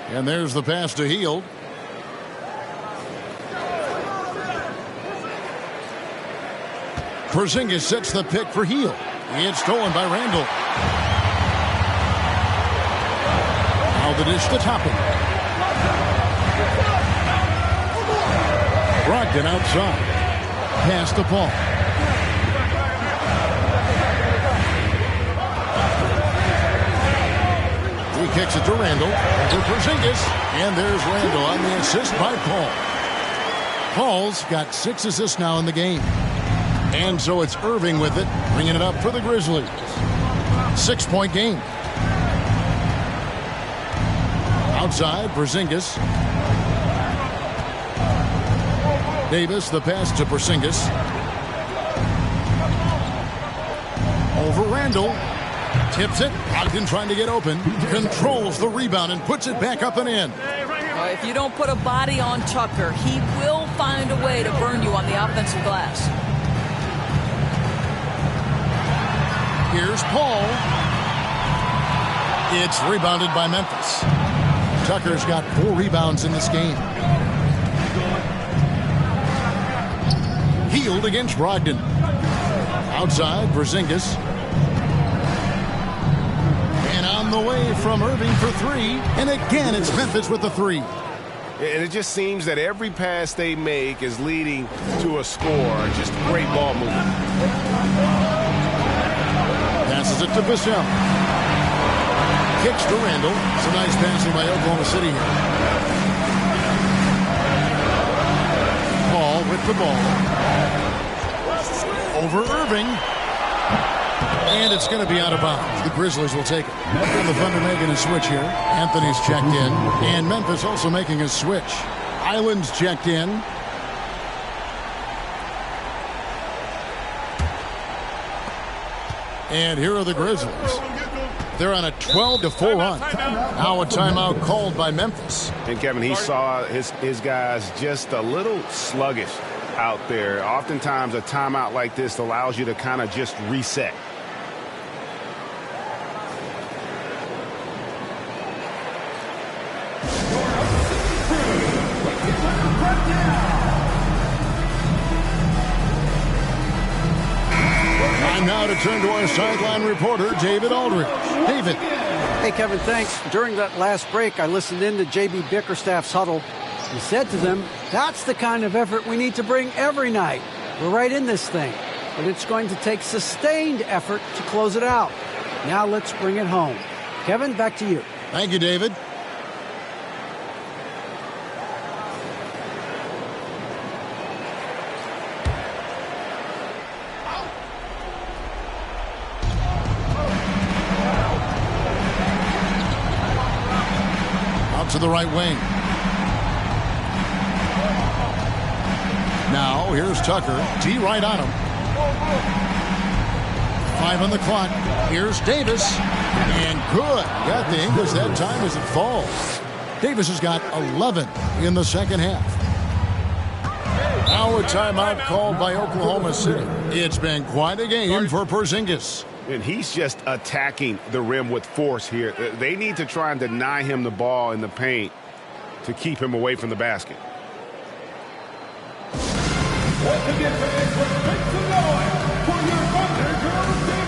And there's the pass to Hield. Porzingis sets the pick for Hield. It's stolen by Randle. Now the dish to Toppin. Brogdon outside. Pass the ball. He kicks it to Randle. To Porzingis. And there's Randle on the assist by Paul. Paul's got 6 assists now in the game. And so it's Irving with it, bringing it up for the Grizzlies. 6-point game. Outside, Porzingis. Davis, the pass to Porzingis. Over Randle. Tips it. Brogdon trying to get open. Controls the rebound and puts it back up and in. If you don't put a body on Tucker, he will find a way to burn you on the offensive glass. Here's Paul. It's rebounded by Memphis. Tucker's got 4 rebounds in this game. Hield against Brogdon. Outside, Porzingis. And on the way from Irving for 3. And again, it's Memphis with the 3. And it just seems that every pass they make is leading to a score. Just great ball movement. Passes it to Bissell. Kicks to Randle. It's a nice passing by Oklahoma City here. Paul with the ball. Over Irving. And it's going to be out of bounds. The Grizzlies will take it. And the Thunder making a switch here. Anthony's checked in. And Memphis also making a switch. Island's checked in. And here are the Grizzlies. They're on a 12-4 run. Now a timeout called by Memphis. And Kevin, he saw his guys just a little sluggish out there. Oftentimes a timeout like this allows you to kind of just reset. Now to turn to our sideline reporter, David Aldridge. David. Hey, Kevin, thanks. During that last break, I listened in to J.B. Bickerstaff's huddle. He said to them, that's the kind of effort we need to bring every night. We're right in this thing, but it's going to take sustained effort to close it out. Now let's bring it home. Kevin, back to you. Thank you, David. To the right wing. go. Here's Tucker. D right on him. 5 on the clock. Here's Davis. And good. Got the English that time as it falls. Davis has got 11 in the second half. Now a timeout called by Oklahoma City. It's been quite a game for Porzingis. And he's just attacking the rim with force here. They need to try and deny him the ball in the paint to keep him away from the basket. Once again, make some noise for your Thunder Girls team.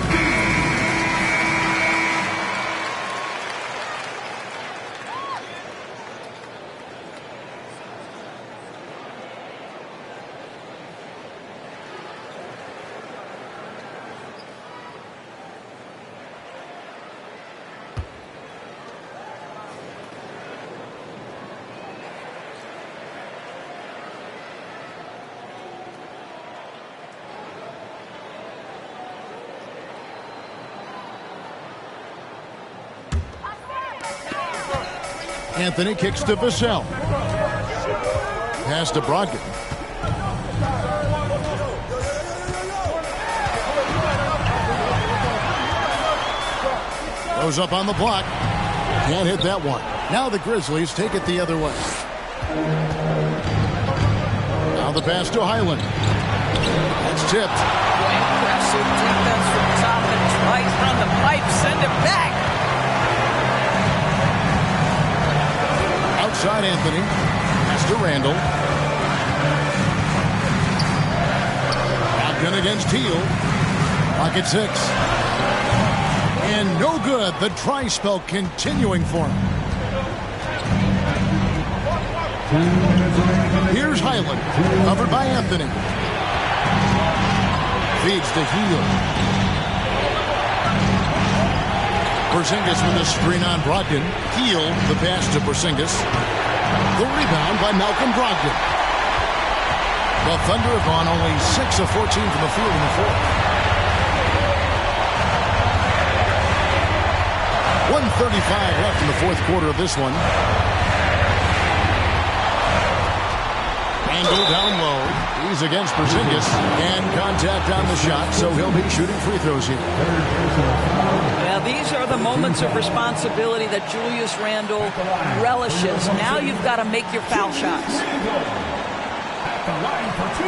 Anthony kicks to Vassell. Pass to Brogdon. Goes up on the block. Can't hit that one. Now the Grizzlies take it the other way. Now the pass to Highland. That's tipped. Impressive defense from top and twice from the pipe. Send it back. Outside Anthony. Pass to Randall. Brogdon against Teal. Pocket 6. And no good. The dry spell continuing for him. Here's Highland. Covered by Anthony. Feeds to Hield. Porzingis with a screen on Brogdon. Hield the pass to Porzingis. The rebound by Malcolm Brogdon. The Thunder have gone only 6 of 14 from the field in the fourth. 1:35 left in the fourth quarter of this one. Randall down low. He's against Porzingis. And contact on the shot, so he'll be shooting free throws here. Now, these are the moments of responsibility that Julius Randle relishes. Now you've got to make your foul shots. At the line for 2.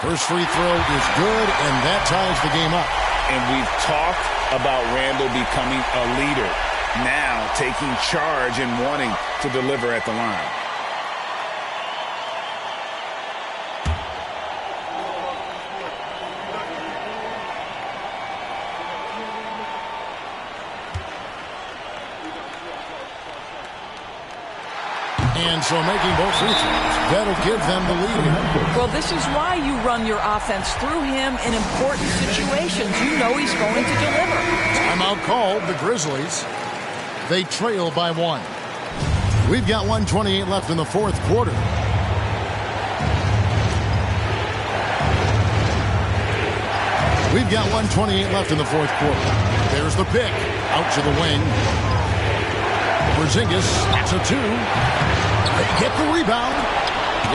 First free throw is good, and that ties the game up. And we've talked about Randall becoming a leader. Now taking charge and wanting to deliver at the line. And so making both free throws, that'll give them the lead here. Well, this is why you run your offense through him in important situations. You know he's going to deliver. Timeout called, the Grizzlies. They trail by 1. We've got 1:28 left in the fourth quarter. We've got 1:28 left in the fourth quarter. There's the pick. Out to the wing. Porzingis, that's a 2. They get the rebound.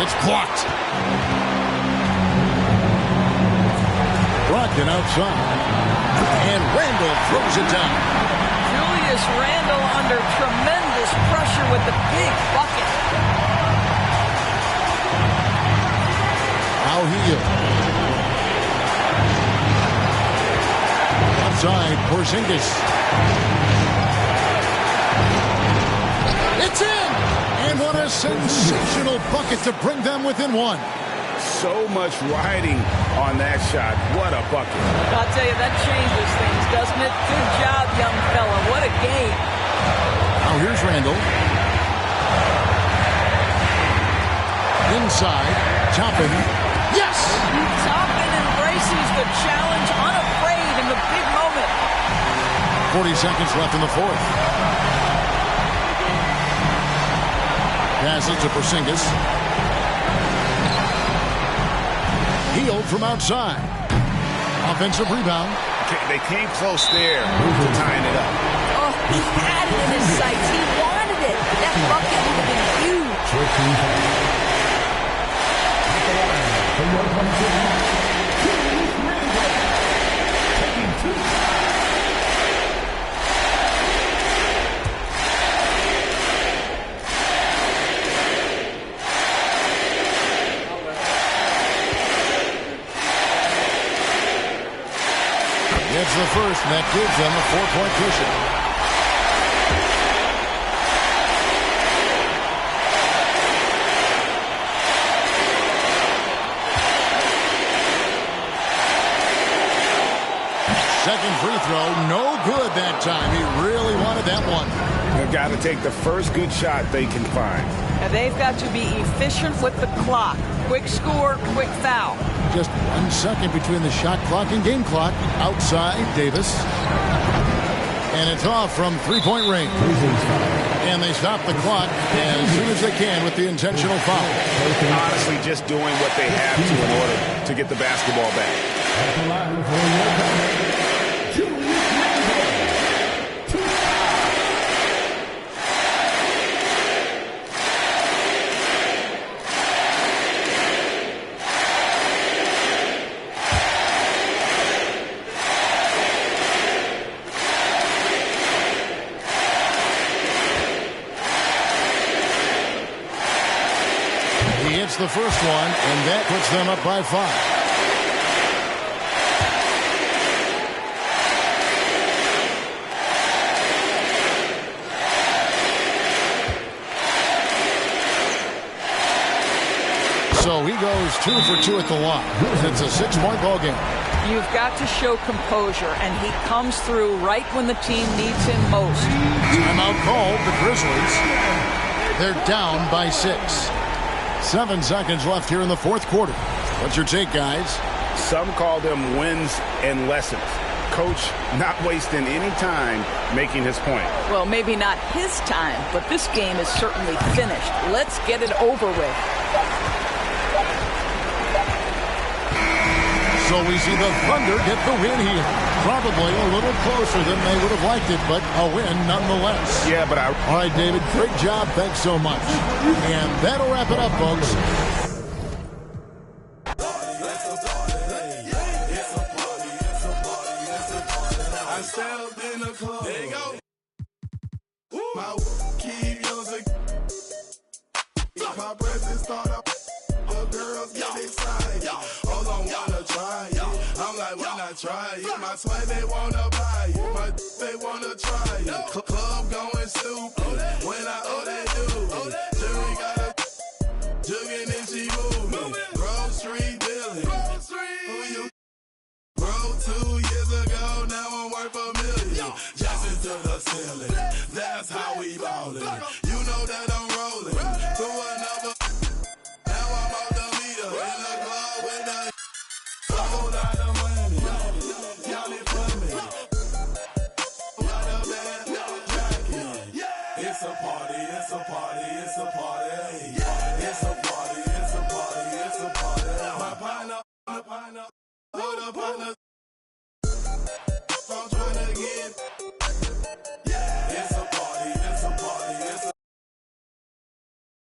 It's blocked. Brogdon outside. And Randall throws it down. Julius Randle under tremendous pressure with the big bucket. Now Hield. Outside, Porzingis. It's in! And what a sensational bucket to bring them within 1. So much riding on that shot. What a bucket. I'll tell you, that changes things, doesn't it? Good job, young fella. What a game. Now here's Randall. Inside, Toppin. Yes! Toppin embraces the challenge, unafraid in the big moment. 40 seconds left in the fourth. Passes to Porzingis. Healed from outside. Offensive rebound. They came close there to tying it up. Oh, he had it in his sights. He wanted it. That bucket would have been huge. It's the first, and that gives them a 4-point cushion. Second free throw, no good that time. He really wanted that one. They've got to take the first good shot they can find. And they've got to be efficient with the clock. Quick score, quick foul. Just 1 second between the shot clock and game clock. Outside, Davis. And it's off from three-point range. And they stop the clock as soon as they can with the intentional foul. Honestly, just doing what they have to in order to get the basketball back. He hits the first one, and that puts them up by 5. So he goes 2 for 2 at the line. It's a 6-point ball game. You've got to show composure, and he comes through right when the team needs him most. Timeout called, the Grizzlies. They're down by 6. 7 seconds left here in the fourth quarter. What's your take, guys? Some call them wins and lessons. Coach not wasting any time making his point. Well, maybe not his time, but this game is certainly finished. Let's get it over with. So we see the Thunder get the win here. Probably a little closer than they would have liked it, but a win nonetheless. Yeah, but All right, David, great job. Thanks so much. And that'll wrap it up, folks. I stepped in the club. There you go. My keep music. My presence start up. The girls get excited. Hold on, wanna try it. I'm like, why not try it? My swag, they wanna buy it. My they wanna try it. Club going stupid. When I owe that dude. Jury got a jugging and she moving. Grove Street dealing. Who you? Bro, 2 years ago, now I'm worth $1 million. Jackson to the ceiling. That's how we ballin'. You know that I'm rolling. Through another. Now I'm out the meter in the club with the whole lot of money. Y'all it for me. Got a bad jacket. It's a party, it's a party, it's a party. It's a party, it's a party, it's a party. My partner, hold up, partner.